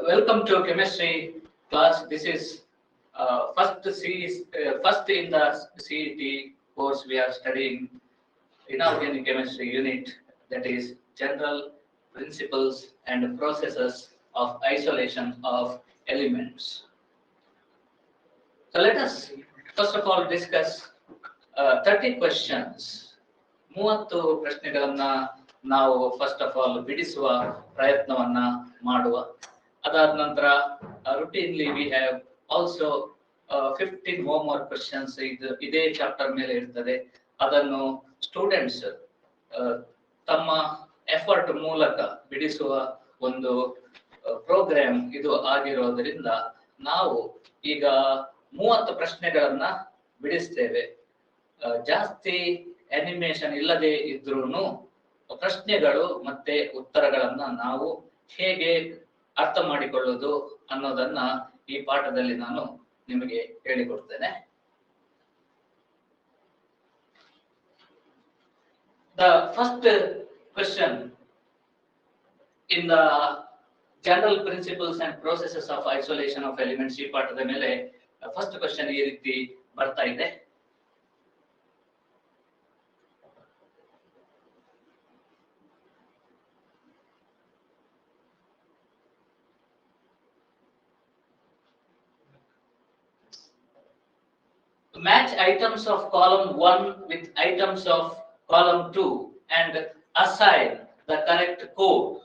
Welcome to chemistry class. This is first series, first in the CET course we are studying inorganic chemistry unit, that is general principles and processes of isolation of elements. So let us first of all discuss 30 questions. 30 ಪ್ರಶ್ನೆಗಳನ್ನ ನಾವು first of all ಬಿಡಿಸುವ ಪ್ರಯತ್ನವನ್ನ ಮಾಡುವ. ಅದಾದ ನಂತರ routinely we have also 15 homework questions ಇದೇ chapter ಮೇಲೆ ಇರ್ತದೆ. ಅದನ್ನು ಸ್ಟೂಡೆಂಟ್ಸ್ ತಮ್ಮ ಎಫರ್ಟ್ ಮೂಲಕ ಬಿಡಿಸುವ ಒಂದು ಪ್ರೋಗ್ರಾಮ್ ಇದು ಆಗಿರೋದ್ರಿಂದ ನಾವು ಈಗ 30 ಪ್ರಶ್ನೆಗಳನ್ನ ಬಿಡಿಸ್ತೇವೆ. ಜಾಸ್ತಿ ಅನಿಮೇಷನ್ ಇಲ್ಲದೆ ಇದ್ರೂ ಪ್ರಶ್ನೆಗಳು ಮತ್ತೆ ಉತ್ತರಗಳನ್ನ ನಾವು ಹೇಗೆ ಅರ್ಥ ಮಾಡಿಕೊಳ್ಳೋದು ಅನ್ನೋದನ್ನ ಈ ಪಾಠದಲ್ಲಿ ನಾನು ನಿಮಗೆ ಹೇಳಿಕೊಡ್ತೇನೆ. The first question in the general principles and processes of isolation of elements ಈ ಪಾಠದ ಮೇಲೆ ಫಸ್ಟ್ ಕ್ವೆಶ್ಚನ್ ಈ ರೀತಿ ಬರ್ತಾ ಇದೆ. Match items of column 1 with items of column 2 and assign the correct code.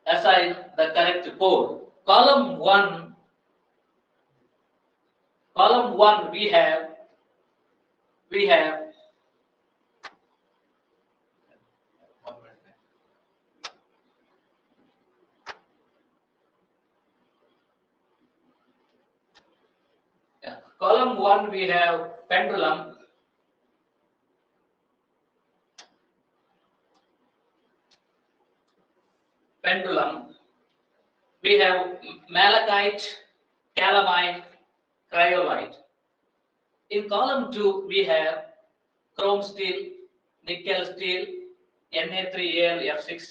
Assign the correct code. Column 1 we have column 1 we have pendulum, we have malachite, calamine, cryolite. In column 2 we have chrome steel, nickel steel, Na3Al(F6),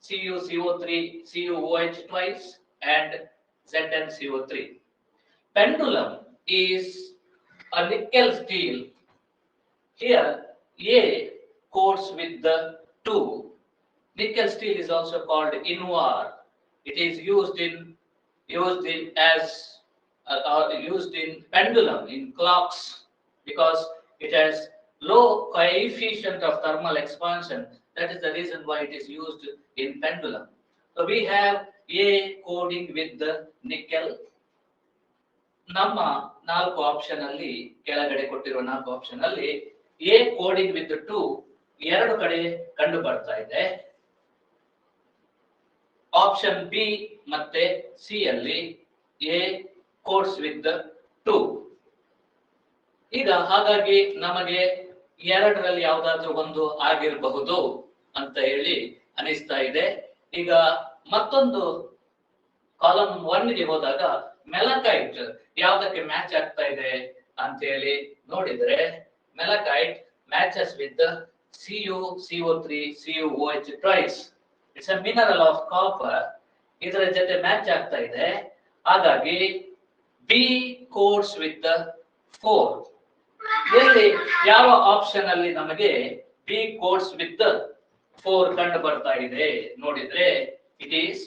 CuCO3, CuOH twice, and ZnCO3. Pendulum is a nickel steel. Here A coats with the 2. Nickel steel is also called invar. It is used in pendulum, in clocks, because it has low coefficient of thermal expansion. That is the reason why it is used in pendulum. So we have A coding with the nickel. ನಮ್ಮ 4 option ಅಲ್ಲಿ ಕೆಳಗಡೆ ಕೊಟ್ಟಿರುವ 4 option ಅಲ್ಲಿ A coding with 2 ಎರಡು ಕಡೆ ಕಂಡು ಬರ್ತಾ ಇದೆ. ಆಪ್ಷನ್ ಬಿ ಮತ್ತೆ ಸಿ ಅಲ್ಲಿ ಎ ಕೋಡ್ಸ್ ವಿತ್ 2. ಈಗ ಹಾಗಾಗಿ ನಮಗೆ ಎರಡರಲ್ಲಿ ಯಾವುದಾದ್ರೂ ಒಂದು ಆಗಿರಬಹುದು ಅಂತ ಹೇಳಿ ಅನಿಸ್ತಾ ಇದೆ. ಈಗ ಮತ್ತೊಂದು ಕಾಲಮ್ 1 ಗೆ ಹೋದಾಗ ಮೆಲಕೈಟ್ ಯಾವುದಕ್ಕೆ ಮ್ಯಾಚ್ ಆಗ್ತಾ ಇದೆ ಅಂತ ಹೇಳಿ ನೋಡಿದ್ರೆ malachite matches with CuCO3 CuOH twice. It's a mineral of copper. ಇದರ ಜೊತೆ ಮ್ಯಾಚ್ ಆಗ್ತಾ ಇದೆ. ಹಾಗಾಗಿ ಬಿ ಕೋಡ್ಸ್ ವಿತ್ 4. ಇಲ್ಲಿ ಯಾವ ಆಪ್ಷನ್ ಅಲ್ಲಿ ನಮಗೆ ಬಿ ಕೋಡ್ಸ್ ವಿತ್ 4 ಕಂಡು ಬರ್ತಾ ಇದೆ ನೋಡಿದ್ರೆ it is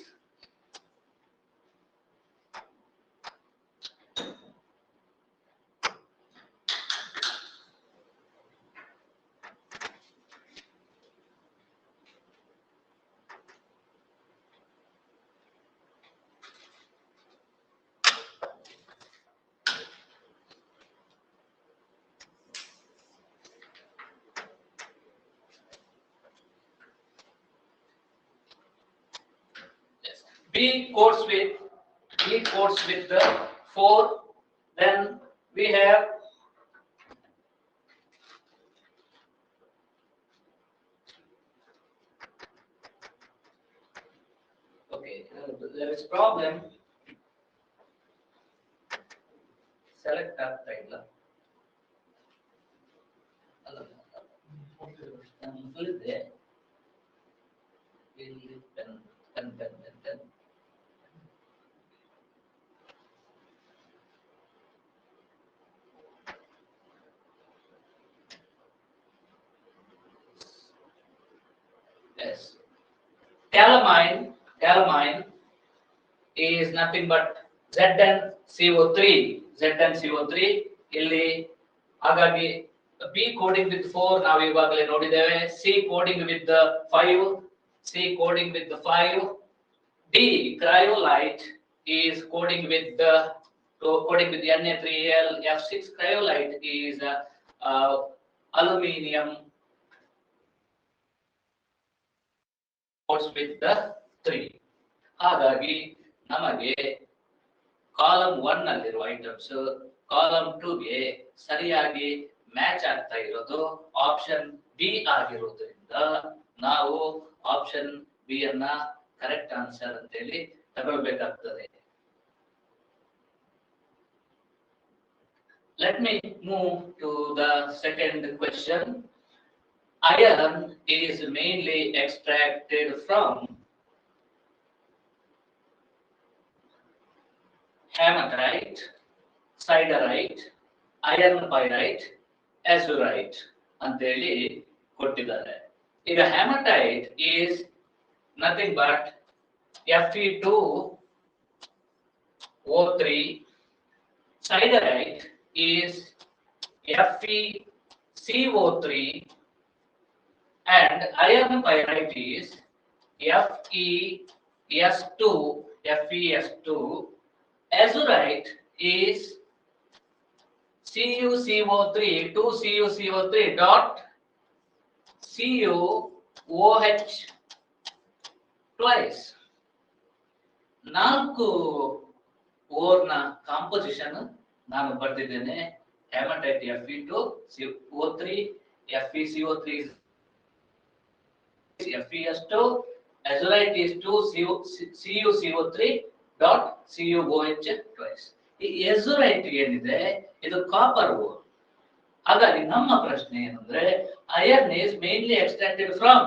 B codes with the 4. Then we have there is problem. Select ಆಗ್ತಾ ಇಲ್ಲ. ಎಲ್ಲಿದೆ ಇಲ್ಲಿ pen pen pen pen pen yes calamine is nothing but ZnCO3 ZnCO3 ಇಲ್ಲಿ ಹಾಗಾಗಿ P coding with 4 ನಾವು ಈಗಾಗಲೇ ನೋಡಿದ್ದೇವೆ C coding with the 5 C coding with the 5 D cryolite is coding with the Na3Al F6 cryolite is aluminium codes with the 3 ಹಾಗಾಗಿ ನಮಗೆ column 1 ನಲ್ಲಿರುವ items column 2 ಗೆ ಸರಿಯಾಗಿ ಮ್ಯಾಚ್ ಆಗ್ತಾ ಇರೋದು ಆಪ್ಷನ್ ಬಿ ಆಗಿರೋದ್ರಿಂದ ನಾವು ಆಪ್ಷನ್ ಬಿ ಅನ್ನ ಕರೆಕ್ಟ್ ಆನ್ಸರ್ ಅಂತ ಹೇಳಿ ತಗೊಳ್ಬೇಕಾಗ್ತದೆ. Let me move to the second question. Iron is mainly extracted from hematite, siderite, iron pyrite, azurite ಅಂತೇಳಿ ಕೊಟ್ಟಿದ್ದಾರೆ. ಈಗ hematite is nothing but Fe2O3, siderite is FeCO3 and iron pyrite is FeS2, azurite is CuCO3 2CuCO3 dot CuOH twice. ನಾಲ್ಕು ಓರ್ನ composition ನಾನು ಬರೆದಿದ್ದೇನೆ. hematite Fe2O3 FeCO3 FeS2 azurite is 2CuCO3 dot CuOH twice. ಈ azurite ಏನಿದೆ ಇದು copper or. ಹಾಗಾಗಿ ನಮ್ಮ ಪ್ರಶ್ನೆ ಏನಂದ್ರೆ iron is mainly extracted from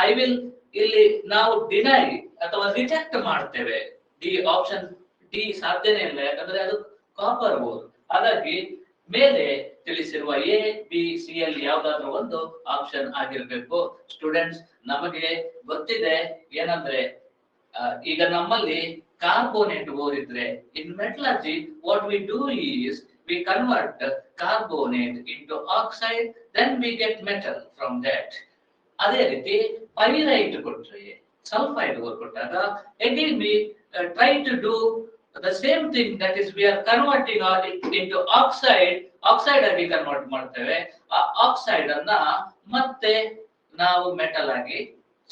I will ಇಲ್ಲಿ ನಾವು ಡಿನೈ ಅಥವಾ ರಿಜೆಕ್ಟ್ ಮಾಡ್ತೇವೆ. ಡಿ ಆಪ್ಷನ್ ಡಿ ಸಾಧ್ಯನೇ ಇಲ್ಲ, ಯಾಕಂದ್ರೆ ಅದು ಕಾಪರ್ ಓರ್. ಹಾಗಾಗಿ ಮೇಲೆ ತಿಳಿಸಿರುವ ಎ ಬಿ ಸಿ ಅಲ್ಲಿ ಯಾವ್ದಾದ್ರು ಒಂದು ಆಪ್ಷನ್ ಆಗಿರ್ಬೇಕು. ಸ್ಟೂಡೆಂಟ್ಸ್, ನಮಗೆ ಗೊತ್ತಿದೆ ಏನಂದ್ರೆ ಈಗ ನಮ್ಮಲ್ಲಿ ಕಾರ್ಬೋನೇಟ್ ಓರ್ ಇದ್ರೆ in metallurgy what we do is we convert carbonate into oxide, then we get metal from that. ಅದೇ ರೀತಿ ಪೈರೈಟ್ ಕೊಟ್ರೆ ಸಲ್ಫೈಡ್ ಓರ್ ಕೊಟ್ಟಾಗ again we try to do the same thing, that is we are converting into oxide ಆಗಿ convert ಮಾಡ್ತೇವೆ. ಆ oxide ಅನ್ನ ಮತ್ತೆ ನಾವು ಮೆಟಲ್ ಆಗಿ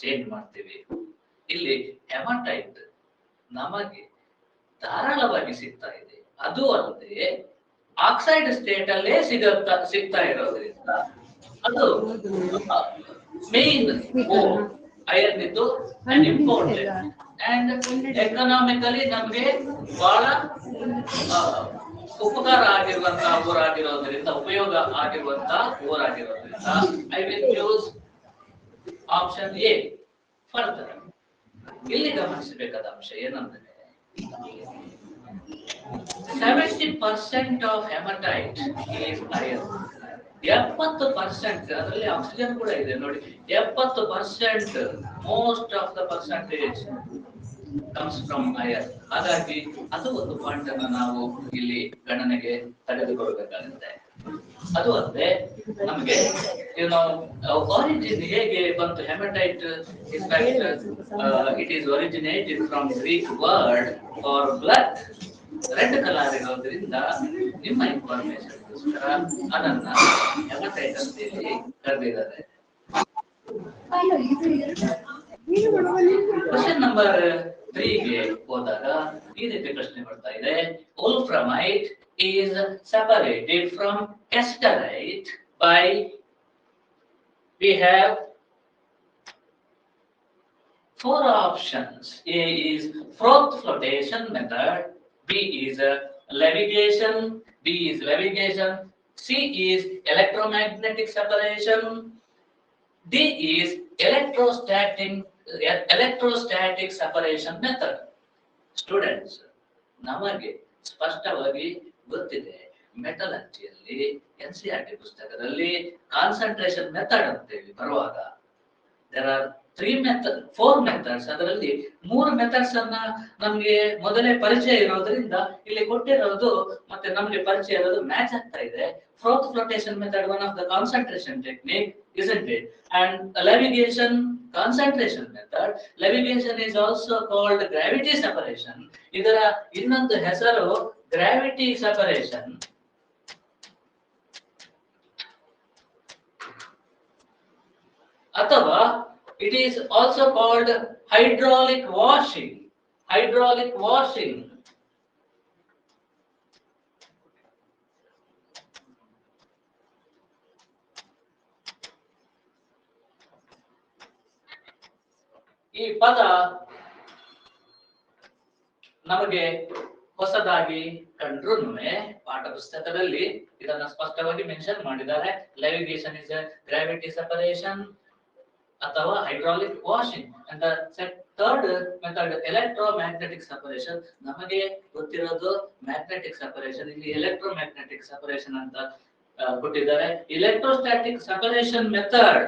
ಚೇಂಜ್ ಮಾಡ್ತೀವಿ. ಇಲ್ಲಿ ಹೆಮಟೈಟ್ ನಮಗೆ ಧಾರಾಳವಾಗಿ ಸಿಗ್ತಾ ಇದೆ. ಅದು ಅಲ್ಲದೆ ಆಕ್ಸೈಡ್ ಸ್ಟೇಟ್ ಅಲ್ಲೇ ಸಿಗ್ತಾ ಇರೋದ್ರಿಂದ ಅದು ಮೇನ್ ಐರನ್ ಇದ್ದು ಅಂಡ್ ಇಂಪಾರ್ಟೆಂಟ್ ಅಂಡ್ ಎಕನಾಮಿಕಲಿ ನಮ್ಗೆ ಬಹಳ ಉಪಕಾರ ಆಗಿರುವಂತಹ ಊರಾಗಿರೋದ್ರಿಂದ, ಉಪಯೋಗ ಆಗಿರುವಂತಹ ಊರಾಗಿರೋದ್ರಿಂದ I will choose option A. Further ಇಲ್ಲಿ ಗಮನಿಸಬೇಕಾದ ಅಂಶ ಏನಂದ್ರೆ 70% of hematite is iron. 70% ಅದರಲ್ಲಿ ಆಕ್ಸಿಜನ್ ಕೂಡ ಇದೆ ನೋಡಿ. 70% most of the percentage comes from iron. ಹಾಗಾಗಿ ಅದು ಒಂದು ಪಾಯಿಂಟ್ ಅನ್ನು ನಾವು ಇಲ್ಲಿ ಗಣನೆಗೆ ತೆಗೆದುಕೊಳ್ಳಬೇಕಾಗುತ್ತೆ. ಅದು ಅಲ್ಲದೆ ನಮಗೆ ಆರಿಜಿನ್ ಹೇಗೆ ಬಂತು haematite? In fact it is originated from Greek word for blood. Red colour ಇರೋದ್ರಿಂದ ನಿಮ್ಮ ಇನ್ಫಾರ್ಮೇಶನ್ ಅದನ್ನ ಹೆಮಟೈಟ್ ಅಂತ ಹೇಳಿ ಕರೆದಿದ್ದಾರೆ. ಕ್ವಶನ್ ನಂಬರ್ 3 ಗೆ ಹೋದಾಗ ಈ ರೀತಿ ಪ್ರಶ್ನೆ ಬರ್ತಾ ಇದೆ. ವೋಲ್ಫ್ರಮೈಟ್ is separated from casterite by, we have 4 options. A is froth flotation method, B is levitation, C is electromagnetic separation, D is electrostatic separation method. Students, ನಮಗೆ ಸ್ಪಷ್ಟವಾಗಿ ಗೊತ್ತಿದೆ ಮೆಟಲರ್ಜಿಯಲ್ಲಿ NCERT ಪುಸ್ತಕದಲ್ಲಿ ಕಾನ್ಸಂಟ್ರೇಷನ್ ಮೆಥಡ್ ಅಂತೇಳಿ ಬರುವಾಗ there are 4 methods. ಅದರಲ್ಲಿ 3 methods ಅನ್ನ ನಮಗೆ ಮೊದಲೇ ಪರಿಚಯ ಇರೋದ್ರಿಂದ ಇಲ್ಲಿ ಕೊಟ್ಟಿರೋದು ಮತ್ತೆ ನಮಗೆ ಪರಿಚಯ ಇರೋದು ಮ್ಯಾಚ್ ಆಗ್ತಾ ಇದೆ. Froth flotation method, one of the concentration technique, isn't it? And levitation concentration method. Levitation is also called gravity separation. ಇದರ ಇನ್ನೊಂದು ಹೆಸರು gravity separation. ಅಥವಾ it is also called hydraulic washing. Hydraulic washing. ಈ ಪದ ನಮಗೆ ಹೊಸದಾಗಿ ಕಂಡ್ರುನುವೆ ಪಾಠ ಪುಸ್ತಕದಲ್ಲಿ ಇದನ್ನ ಸ್ಪಷ್ಟವಾಗಿ ಮೆನ್ಷನ್ ಮಾಡಿದ್ದಾರೆ. ಲೆವಿಗೇಷನ್ ಇಸ್ ಗ್ರಾವಿಟಿ ಸೆಪರೇಷನ್ ಅಥವಾ ಹೈಡ್ರಾಲಿಕ್ ವಾಷಿಂಗ್ ಅಂತ. Third method electromagnetic separation. ನಮಗೆ ಗೊತ್ತಿರೋದು ಮ್ಯಾಗ್ನೆಟಿಕ್ ಸೆಪರೇಷನ್, ಇಲ್ಲಿ ಎಲೆಕ್ಟ್ರೋಮ್ಯಾಗ್ನೆಟಿಕ್ ಸೆಪರೇಷನ್ ಅಂತ ಕೊಟ್ಟಿದ್ದಾರೆ. Electrostatic separation method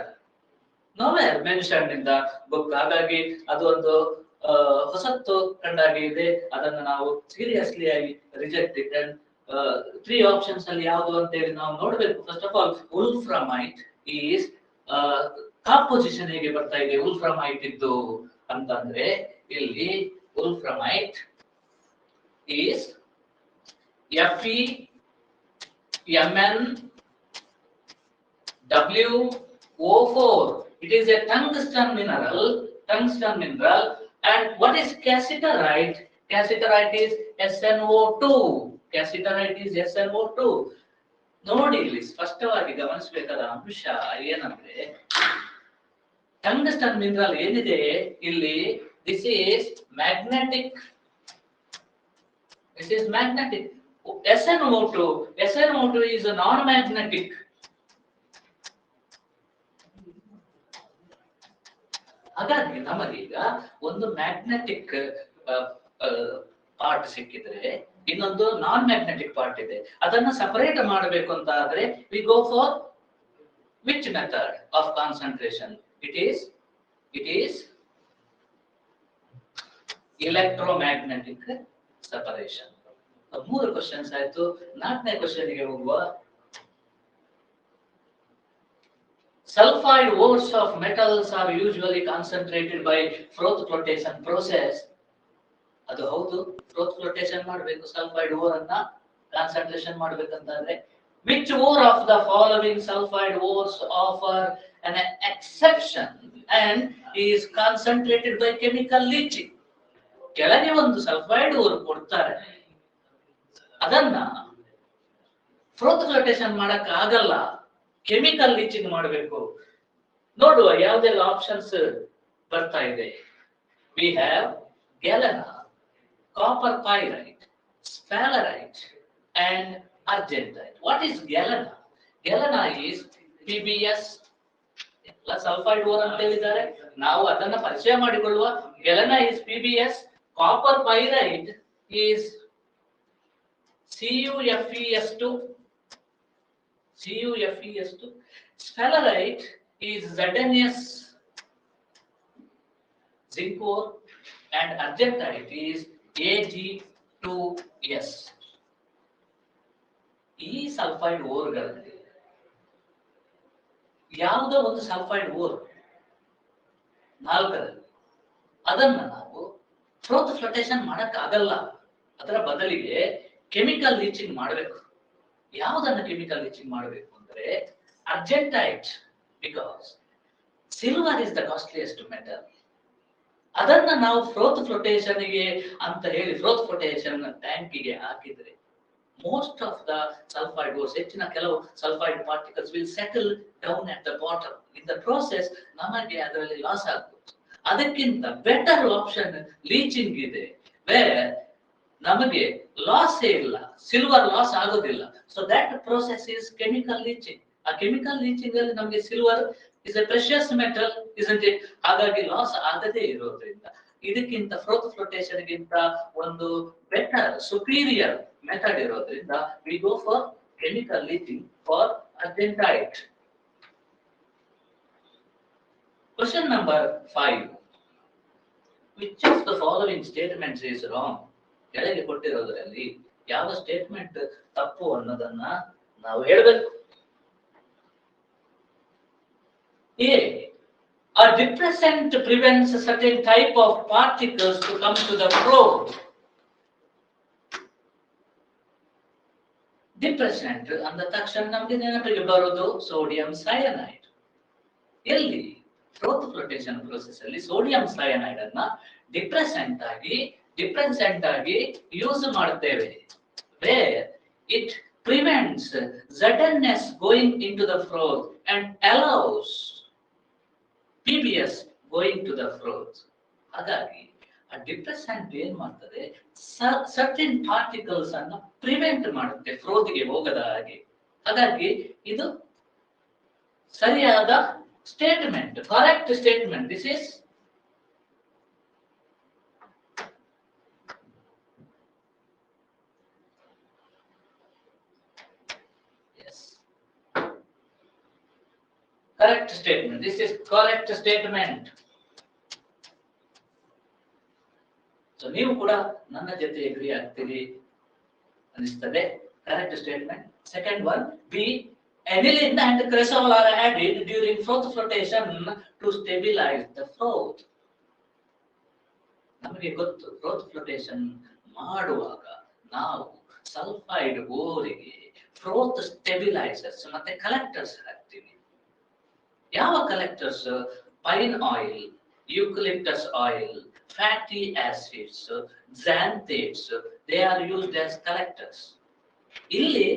nowhere mentioned in the book. ಹಾಗಾಗಿ ಅದು ಒಂದು ಹೊಸತ್ತು ಕಂಡಾಗಿ ಇದೆ. ಅದನ್ನು ನಾವು ಸೀರಿಯಸ್ಲಿ ಆಗಿ ರಿಜೆಕ್ಟ್ ಇಟ್. ಅಂಡ್ 3 ಆಪ್ಷನ್ಸ್ ಅಲ್ಲಿ ಯಾವುದು ಅಂತ ಹೇಳಿ ನಾವು ನೋಡಬೇಕು. First of all wolframite is composition ಹೇಗೆ ಬರ್ತಾ ಇದೆ ಉಲ್ಫ್ರಮೈಟ್ ಇದ್ದು ಅಂತಂದ್ರೆ ಇಲ್ಲಿ wolframite is FeMnWO4. It is a tungsten mineral. And what is cassiterite? Cassiterite is SnO2. Cassiterite is SnO2. ನೋಡಿ ಇಲ್ಲಿ ಸ್ಪಷ್ಟವಾಗಿ ಗಮನಿಸಬೇಕಾದ ಅಂಶ ಏನಂದ್ರೆ ಟಂಗ್ಸ್ಟನ್ ಮಿನರಲ್ ಏನಿದೆ ಇಲ್ಲಿ, this is magnetic. SnO2 is a non-magnetic. ಹಾಗಾಗಿ ನಮಗೀಗ ಒಂದು ಮ್ಯಾಗ್ನೆಟಿಕ್ ಪಾರ್ಟ್ ಸಿಕ್ಕಿದ್ರೆ ಇನ್ನೊಂದು ನಾನ್ ಮ್ಯಾಗ್ನೆಟಿಕ್ ಪಾರ್ಟ್ ಇದೆ. ಅದನ್ನ ಸಪರೇಟ್ ಮಾಡಬೇಕು ಅಂತ ಆದ್ರೆ V go for which method of concentration? It is electromagnetic separation. 3 questions ಆಯ್ತು. 4ನೇ ಕ್ವಶನ್ಗೆ ಹೋಗುವ. Sulfide ores of metals are usually concentrated by froth flotation process. ಅದು ಹೌದು, froth flotation ಮಾಡಬೇಕು, ಸಲ್ಫೈಡ್ ಓರ್ ಅನ್ನ concentration ಮಾಡಬೇಕಂತಂದ್ರೆ which ore of the following sulfide ores offer an exception and is concentrated by chemical leaching? ಕೆಳಗೆ ಒಂದು sulphide or ಕೊಡ್ತಾರೆ, ಅದನ್ನ froth flotation ಮಾಡಕ ಆಗಲ್ಲ, ಕೆಮಿಕಲ್ ಲೀಚಿಂಗ್ ಮಾಡಬೇಕು. ನೋಡುವ ಯಾವುದೆಲ್ಲ ಆಪ್ಷನ್ಸ್ ಬರ್ತಾ ಇದೆ. We have galena, copper pyrite, sphalerite and argentite. What is galena? Galena is PbS. ಎಲ್ಲ ಸಲ್ಫೈಡ್ ಓರ್ ಅಂತ ಹೇಳಿದ್ದಾರೆ, ನಾವು ಅದನ್ನ ಪರಿಚಯ ಮಾಡಿಕೊಳ್ಳುವ. Galena is PbS, copper pyrite is CuFeS2. Sphalerite is ZnS, zinc ore, and argentite is Ag2S. ಈ sulphide ಓರ್ಗಳಲ್ಲಿ ಯಾವುದೋ ಒಂದು ಸಲ್ಫೈಡ್ ಓರ್ 4ರಲ್ಲಿ ಅದನ್ನ ನಾವು ಫ್ರೋತ್ ಫ್ಲೋಟೇಷನ್ ಮಾಡಕ್ ಆಗಲ್ಲ. ಅದರ ಬದಲಿಗೆ ಕೆಮಿಕಲ್ ಲೀಚಿಂಗ್ ಮಾಡಬೇಕು. ಯಾವುದನ್ನ ಕೆಮಿಕಲ್ ಲೀಚಿಂಗ್ ಮಾಡಬೇಕು ಅಂದ್ರೆ argentite, because silver is the costliest metal. ಅದನ್ನ ನಾವು ಫ್ರೋತ್ ಫ್ಲೋಟೇಷನ್ ಗೆ ಅಂತ ಹೇಳಿ ಫ್ರೋತ್ ಫ್ಲೋಟೇಷನ್ ಟ್ಯಾಂಕ್ ಗೆ ಹಾಕಿದ್ರೆ ಮೋಸ್ಟ್ ಆಫ್ ದ ಸಲ್ಫೈಡ್ ಓರ್ಸ್, ಹೆಚ್ಚಿನ ಕೆಲವು sulphide particles will settle down at the bottom. In the process ನಮಗೆ ಅದರಲ್ಲಿ ಲಾಸ್ ಆಗ್ಬೋದು. ಅದಕ್ಕಿಂತ ಬೆಟರ್ ಆಪ್ಷನ್ ಲೀಚಿಂಗ್ ಇದೆ, ವೇರ್ ನಮಗೆ ಲಾಸ್ ಇಲ್ಲ, ಸಿಲ್ವರ್ ಲಾಸ್ ಆಗೋದಿಲ್ಲ. So that process is chemical leaching. ಆ ಕೆಮಿಕಲ್ ಲೀಚಿಂಗ್ ಅಲ್ಲಿ ನಮಗೆ silver is a precious metal, isn't it? ಹಾಗಾಗಿ ಲಾಸ್ ಆಗದೇ ಇರೋದ್ರಿಂದ ಇದಕ್ಕಿಂತ ಫ್ರೋತ್ ಫ್ಲೋಟೇಷನ್ ಗಿಂತ ಒಂದು ಬೆಟರ್ ಸುಪೀರಿಯರ್ ಮೆಥಡ್ ಇರೋದ್ರಿಂದ we go for chemical leaching for adendite. Question number 5. Which of the following statements is wrong? ಕೆಳಗೆ ಕೊಟ್ಟಿರೋದ್ರಲ್ಲಿ ಯಾವ ಸ್ಟೇಟ್ಮೆಂಟ್ ತಪ್ಪು ಅನ್ನೋದನ್ನ ನಾವು ಹೇಳಬೇಕು. A. A depressant prevents a certain type of particles to come to the probe. Depressant ಅಂದ ತಕ್ಷಣ ನಮಗೆ ನೆನಪಿಗೆ ಬರೋದು ಸೋಡಿಯಂ ಸಯನೈಡ್. ಎಲ್ಲಿ ಫ್ರೋತ್ ಫ್ಲೋಟೇಷನ್ ಪ್ರೋಸೆಸ್ ಅಲ್ಲಿ ಸೋಡಿಯಂ ಸಯನೈಡ್ ಅನ್ನ ಡಿಪ್ರೆಸೆಂಟ್ ಆಗಿ ಯೂಸ್ ಮಾಡುತ್ತೇವೆ. Where it prevents Zns going into the froth and allows PBS going to the froth. ಹಾಗಾಗಿ ಆ ಡಿಪ್ರೆಸೆಂಟ್ ಏನ್ ಮಾಡ್ತದೆ, ಸರ್ಟನ್ ಪಾರ್ಟಿಕಲ್ಸ್ ಅನ್ನು ಪ್ರಿವೆಂಟ್ ಮಾಡುತ್ತೆ ಫ್ರೋತ್ಗೆ ಹೋಗದ ಹಾಗೆ. ಹಾಗಾಗಿ ಇದು ಸರಿಯಾದ statement, correct statement. This is correct statement. This is correct statement. So ನೀವು ಕೂಡ ನನ್ನ ಜೊತೆ ಅಗ್ರಿ ಆಗ್ತೀರಿ ಅನಿಸ್ತದೆ. Correct statement. Second one, B. Aniline and cresol are added during froth flotation to stabilize the froth. ನಮಗೆ ಗೊತ್ತು froth flotation ಮಾಡುವಾಗ ನಾವು sulphide ಓರಿಗೆ froth stabilizers ಮತ್ತೆ ಕಲೆಕ್ಟರ್ಸ್ ಹಾಕ್ತೀವಿ. ಯಾವ collectors? Pine oil, eucalyptus oil, fatty acids, xanthates, they are used as collectors. ಇಲ್ಲಿ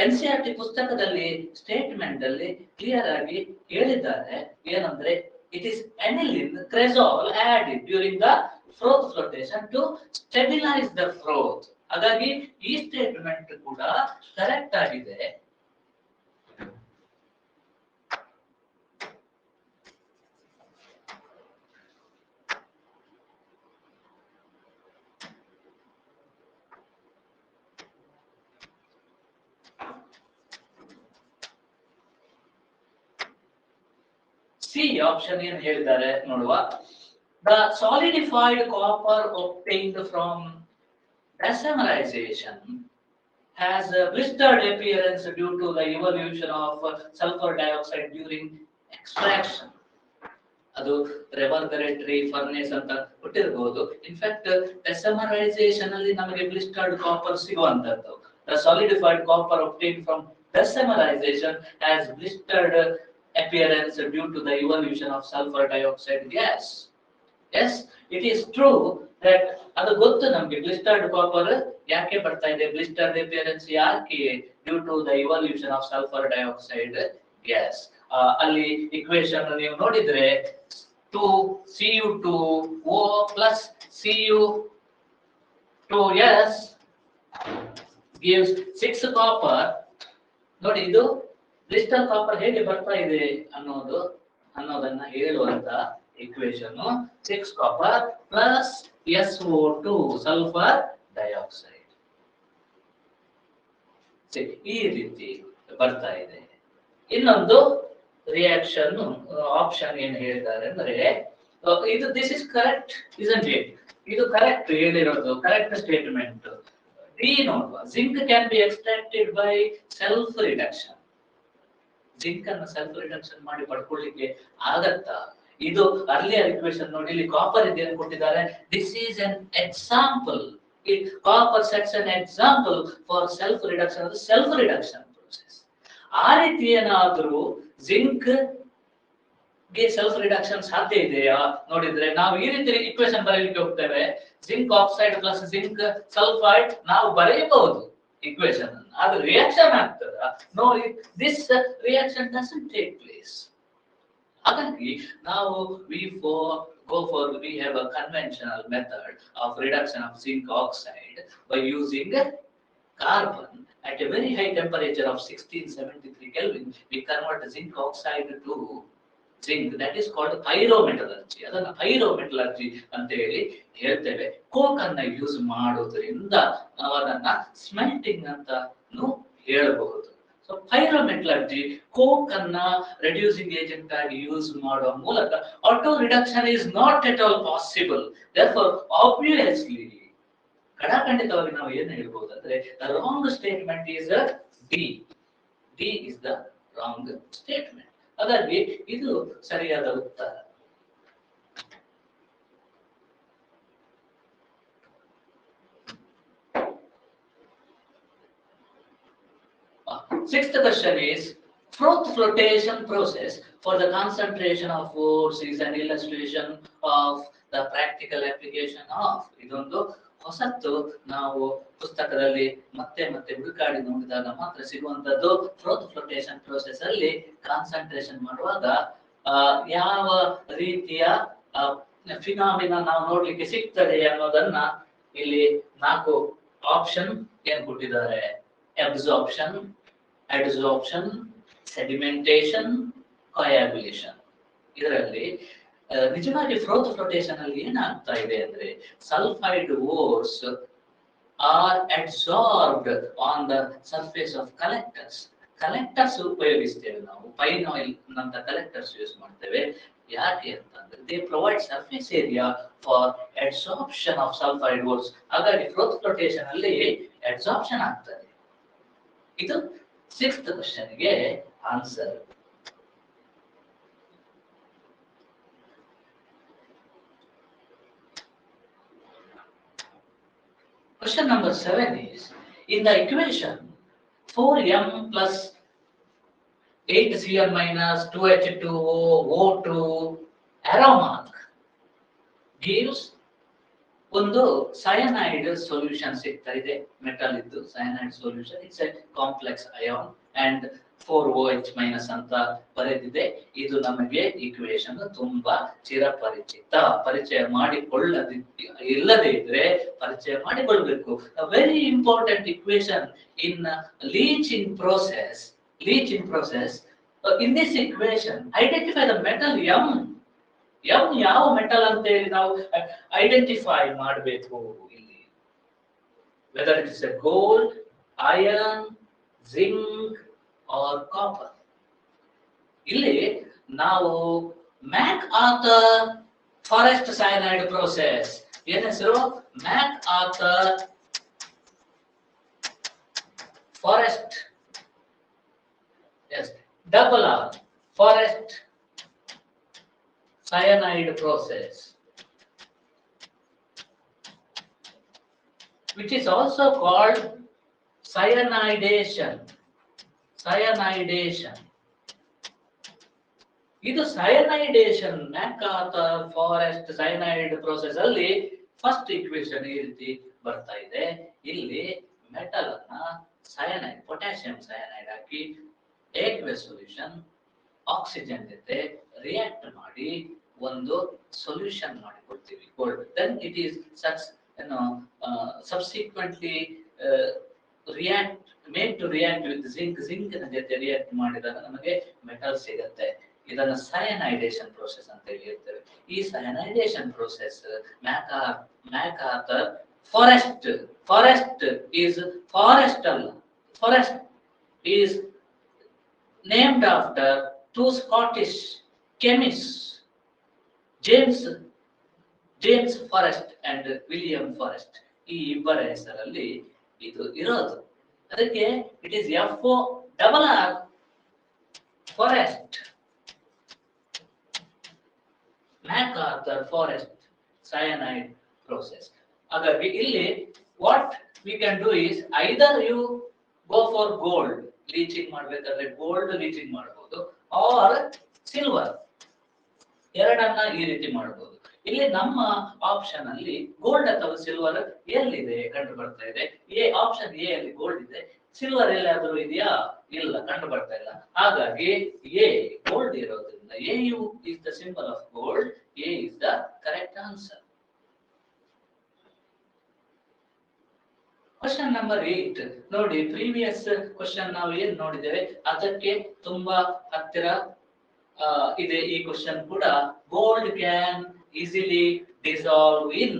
NCERT ಪುಸ್ತಕದಲ್ಲಿ ಸ್ಟೇಟ್ಮೆಂಟ್ ಅಲ್ಲಿ ಕ್ಲಿಯರ್ ಆಗಿ ಹೇಳಿದ್ದಾರೆ ಏನಂದ್ರೆ, it is aniline cresol added during the froth flotation to stabilize the froth. ಹಾಗಾಗಿ ಈ ಸ್ಟೇಟ್ಮೆಂಟ್ ಕೂಡ ಕರೆಕ್ಟ್ ಆಗಿದೆ. ಸಿ ಆಪ್ಷನ್ ಏನ್ ಹೇಳಿದ್ದಾರೆ ನೋಡುವ. The solidified copper obtained from isomerization has a blistered appearance due to the evolution of sulfur dioxide during extraction. ಅದು ರೆವರ್ಬರೇಟರಿ furnace ಅಂತ ಕೊಟ್ಟಿರಬಹುದು. In fact isomerization ಅಲ್ಲಿ ನಮಗೆ blistered copper ಸಿಗುವಂತದ್ದು. The solidified copper obtained from isomerization has blistered appearance due to the evolution of sulfur dioxide gas. Yes, it is true that ಅದು ಗೊತ್ತು ನಮಗೆ blistered copper ಯಾಕೆ ಬರ್ತಾ ಇದೆ, blistered appearance ಯಾಕೆ, due to the evolution of sulfur dioxide gas. ಅಲ್ಲಿ equation ನೀವು ನೋಡಿದ್ರೆ 2Cu2O plus Cu2S gives 6 copper. ನೋಡಿ ಇದು blister copper ಹೇಗೆ ಬರ್ತಾ ಇದೆ ಅನ್ನೋದನ್ನ ಹೇಳುವಂತ equation 6 copper plus SO2 sulfur dioxide. ಈ ರೀತಿ ಬರ್ತಾ ಇದೆ. ಇನ್ನೊಂದು ರಿಯಾಕ್ಷನ್ ಆಪ್ಷನ್ ಏನ್ ಹೇಳಿದ್ದಾರೆ ಅಂದ್ರೆ, ಇದು this is correct isn't it? ಇದು ಕರೆಕ್ಟ್ ಹೇಳಿರೋದು, ಕರೆಕ್ಟ್ ಸ್ಟೇಟ್ಮೆಂಟ್. ಡಿ ನೋಡುವ, zinc can be extracted by self reduction. Zinc ಅನ್ನು ಸೆಲ್ಫ್ ರಿಡಕ್ಷನ್ ಮಾಡಿ ಪಡ್ಕೊಳ್ಳಿಕ್ಕೆ ಆಗತ್ತಾ? ಇದು ಅರ್ಲಿಯರ್ ಇಕ್ವೇಷನ್ ನೋಡಿ, ಇಲ್ಲಿ ಕಾಪರ್ ಇದೆ ಕೊಟ್ಟಿದ್ದಾರೆ. This is an example. Copper sets an example for self reduction. ಅದು ಸೆಲ್ಫ್ ರಿಡಕ್ಷನ್ ಪ್ರೋಸೆಸ್. ಆ ರೀತಿ ಏನಾದ್ರೂ ಜಿಂಕ್ ಗೆ ಸೆಲ್ಫ್ ರಿಡಕ್ಷನ್ ಸಾಧ್ಯ ಇದೆಯಾ ನೋಡಿದ್ರೆ ನಾವು ಈ ರೀತಿ ಇಕ್ವೇಷನ್ ಬರೆಯಲಿಕ್ಕೆ ಹೋಗ್ತೇವೆ. Zinc oxide plus zinc sulphide ನಾವು ಬರೆಯಬಹುದು equation, ಆದ್ರೆ ರಿಯಾಕ್ಷನ್ ಆಗ್ತದ? No, this reaction doesn't take place. ಹಾಗಾಗಿ ನಾವು we have a conventional method of reduction of zinc oxide by using carbon At a very high temperature of 1673 Kelvin, we convert zinc oxide to zinc. That is called pyrometallurgy. ಅದನ್ನ pyrometallurgy ಅಂತ ಹೇಳಿ ಹೇಳ್ತೇವೆ. Coke ಅನ್ನ use ಮಾಡೋದ್ರಿಂದ ನಾವು ಅದನ್ನ smelting ಅಂತಾನು ಹೇಳಬಹುದು. ಸೊ pyrometallurgy ಕೋಕ್ ಅನ್ನ ರೆಡ್ಯೂಸಿಂಗ್ ಏಜೆಂಟ್ ಆಗಿ ಯೂಸ್ ಮಾಡುವ ಮೂಲಕ auto reduction is not at all possible. Therefore obviously ಕಡಾಖಂಡಿತವಾಗಿ ನಾವು ಏನು ಹೇಳ್ಬಹುದು ಅಂದ್ರೆ wrong statement is D. D is the wrong statement. ಹಾಗಾಗಿ ಇದು ಸರಿಯಾದ ಉತ್ತರ. Sixth question is froth flotation process for the concentration of force is an illustration of the practical application of. ಇದೊಂದು ಹೊಸತ್ತು ನಾವು ಪುಸ್ತಕದಲ್ಲಿ ಮತ್ತೆ ಮತ್ತೆ ಹುಡುಕಾಡಿ ನೋಡಿದಾಗ ಮಾತ್ರ ಸಿಗುವಂತದ್ದು. ಫ್ರೋತ್ ಫ್ಲೋಟೇಷನ್ ಪ್ರೋಸೆಸ್ ಅಲ್ಲಿ ಕಾನ್ಸಂಟ್ರೇಷನ್ ಮಾಡುವಾಗ ಯಾವ ರೀತಿಯ ಫಿನಾಮಿನಾ ನಾವು ನೋಡ್ಲಿಕ್ಕೆ ಸಿಗ್ತದೆ ಅನ್ನೋದನ್ನ ಇಲ್ಲಿ 4 ಆಪ್ಷನ್ ಏನ್ ಕೊಟ್ಟಿದ್ದಾರೆ. Absorption, adsorption, sedimentation, coagulation. ಇದರಲ್ಲಿ ನಿಜವಾಗಿ ಫ್ರೋತ್ ಫ್ಲೋಟೇಷನ್ ಅಲ್ಲಿ ಏನಾಗ್ತಾ ಇದೆ ಅಂದ್ರೆ sulphide ores are adsorbed on the surface of collectors. Collectors ಉಪಯೋಗಿಸ್ತೇವೆ ನಾವು, ಪೈನ್ ಆಯಿಲ್ ನಂತ ಕಲೆಕ್ಟರ್ಸ್ ಯೂಸ್ ಮಾಡ್ತೇವೆ. ಯಾಕೆ ಅಂತಂದ್ರೆ they provide surface area for adsorption of sulphide ores. ಹಾಗಾಗಿ ಫ್ರೋತ್ ಫ್ಲೋಟೇಷನ್ ಅಲ್ಲಿ ಅಡ್ಸಾರ್ಪ್ಷನ್ ಆಗ್ತದೆ. ಇದು 6th ಕ್ವೆಶ್ಚನ್ ಗೆ answer. Question number 7 is, in the equation 4m plus 8cl minus 2h2o O2 arrow mark gives ಒಂದು cyanide solution ಸಿಗ್ತಾ ಇದೆ. Metal ಇದ್ದು cyanide solution. It's a complex ion and 4OH minus ಅಂತ ಬರೆದಿದೆ. ಇದು ನಮಗೆ ಈಕ್ವೇಶನ್ ತುಂಬಾ ಚಿರಪರಿಚಿತ. ಪರಿಚಯ ಇಲ್ಲದೆ ಇದ್ರೆ ಪರಿಚಯ ಮಾಡಿಕೊಳ್ಳಬೇಕು. Very important equation in leaching process. In this equation identify the metal M. ಯಾವ ಮೆಟಲ್ ಅಂತ ಹೇಳಿ ನಾವು ಐಡೆಂಟಿಫೈ ಮಾಡಬೇಕು ಇಲ್ಲಿ. Whether it is a gold, iron, zinc or copper. ಇಲ್ಲಿ ನಾವು Mac Arthur Forrest cyanide process, ಏನ್ ಹೆಸರು? Mac Arthur Forrest, yes, double R, Forrest cyanide process, which is also called cyanidation. ಇದು cyanidation, MacArthur Forrest cyanide process ಅಲ್ಲಿ first equation ಈ ರೀತಿ ಬರ್ತಾ ಇದೆ. ಇಲ್ಲಿ ಮೆಟಲ್ ಅನ್ನ ಸಯನೈಡ್, ಪೊಟ್ಯಾಸಿಯಂ ಸಯನೈಡ್ ಹಾಕಿ aqueous ಸೊಲ್ಯೂಷನ್ ಆಕ್ಸಿಜನ್ ಜೊತೆ ರಿಯಾಕ್ಟ್ ಮಾಡಿ ಒಂದು ಸೊಲ್ಯೂಷನ್ ಮಾಡಿಕೊಳ್ತೀವಿ, gold. Then it is subsequently made to react with zinc ನ ಜೊತೆ ರಿಯಾಕ್ಟ್ ಮಾಡಿದಾಗ ನಮಗೆ ಮೆಟಲ್ ಸಿಗುತ್ತೆ. ಇದನ್ನ ಸಯನೈಡೇಷನ್ ಪ್ರೋಸೆಸ್ ಅಂತ ಹೇಳ್ತೇವೆ. ಈ cyanidation process MacArthur Forrest is named after 2 Scottish chemists, James Forrest and William Forrest. ಈ ಇಬ್ಬರ ಹೆಸರಲ್ಲಿ ಇದು ಇರೋದು. ಅದಕ್ಕೆ it is FORR Forrest, MacArthur Forrest cyanide process. ಹಾಗಾಗಿ ಇಲ್ಲಿ what we can do is either you go for gold, leaching ಮಾಡ್ಬೇಕಾದ್ರೆ gold leaching ಮಾಡಬಹುದು, ಆರ್ ಸಿಲ್ವರ್. ಎರಡನ್ನ ಈ ರೀತಿ ಮಾಡಬಹುದು. ಇಲ್ಲಿ ನಮ್ಮ ಆಪ್ಷನ್ ಅಲ್ಲಿ ಗೋಲ್ಡ್ ಅಥವಾ ಸಿಲ್ವರ್ ಎಲ್ಲಿದೆ ಕಂಡು ಬರ್ತಾ ಇದೆ. ಆಪ್ಷನ್ ಎ ಅಲ್ಲಿ ಗೋಲ್ಡ್ ಇದೆ, ಸಿಲ್ವರ್ ಎಲ್ಲಾದ್ರೂ ಇದೆಯಾ? ಇಲ್ಲ, ಕಂಡು ಬರ್ತಾ ಇಲ್ಲ. ಹಾಗಾಗಿ ಎ ಗೋಲ್ಡ್ ಇರೋದ್ರಿಂದ AU is the symbol of gold. A is the correct answer. Question number 8 ನೋಡಿ, ಪ್ರೀವಿಯಸ್ ಕ್ವಶನ್ ನಾವು ಏನ್ ನೋಡಿದ್ದೇವೆ ಅದಕ್ಕೆ ತುಂಬಾ ಹತ್ತಿರ ಇದೆ ಈ ಕ್ವಶನ್ ಕೂಡ. Gold can easily dissolve in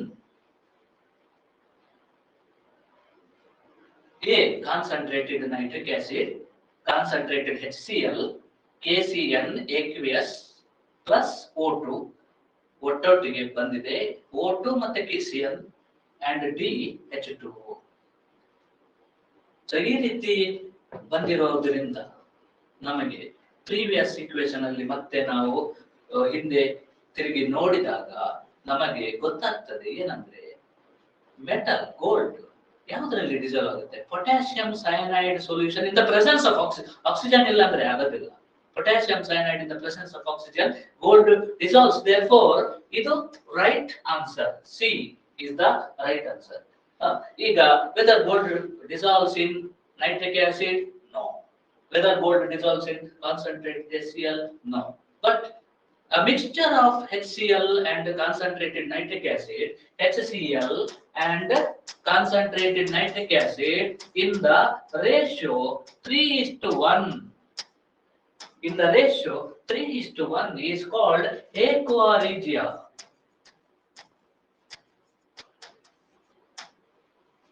A. Concentrated nitric acid, concentrated HCl, KCN aqueous plus O2 ಒಟ್ಟೊಟ್ಟಿಗೆ ಬಂದಿದೆ, O2 ಮತ್ತೆ KCl and D H2O. So ಈ ರೀತಿ ಬಂದಿರೋದ್ರಿಂದ ನಮಗೆ ಪ್ರೀವಿಯಸ್ ಇಕ್ವೇಶನ್ ಅಲ್ಲಿ ಮತ್ತೆ ನಾವು ಹಿಂದೆ ತಿರುಗಿ ನೋಡಿದಾಗ ನಮಗೆ ಗೊತ್ತಾಗ್ತದೆ ಏನಂದ್ರೆ ಮೆಟಲ್ ಗೋಲ್ಡ್ ಯಾವುದರಲ್ಲಿ ಡಿಸಾಲ್ವ್ ಆಗುತ್ತೆ? Potassium cyanide solution in the presence of oxygen. Oxygen ಇಲ್ಲ ಅಂದ್ರೆ ಆಗೋದಿಲ್ಲ. Potassium cyanide in the presence of oxygen gold dissolves. Therefore ಇದು right answer. C is the right answer. ಈಗ whether gold dissolves in nitric acid? No. Whether gold dissolves in concentrated HCl? No. But a mixture of HCl and concentrated nitric acid, HCl and concentrated nitric acid in the ratio 3:1. In the ratio 3:1 is called aqua regia.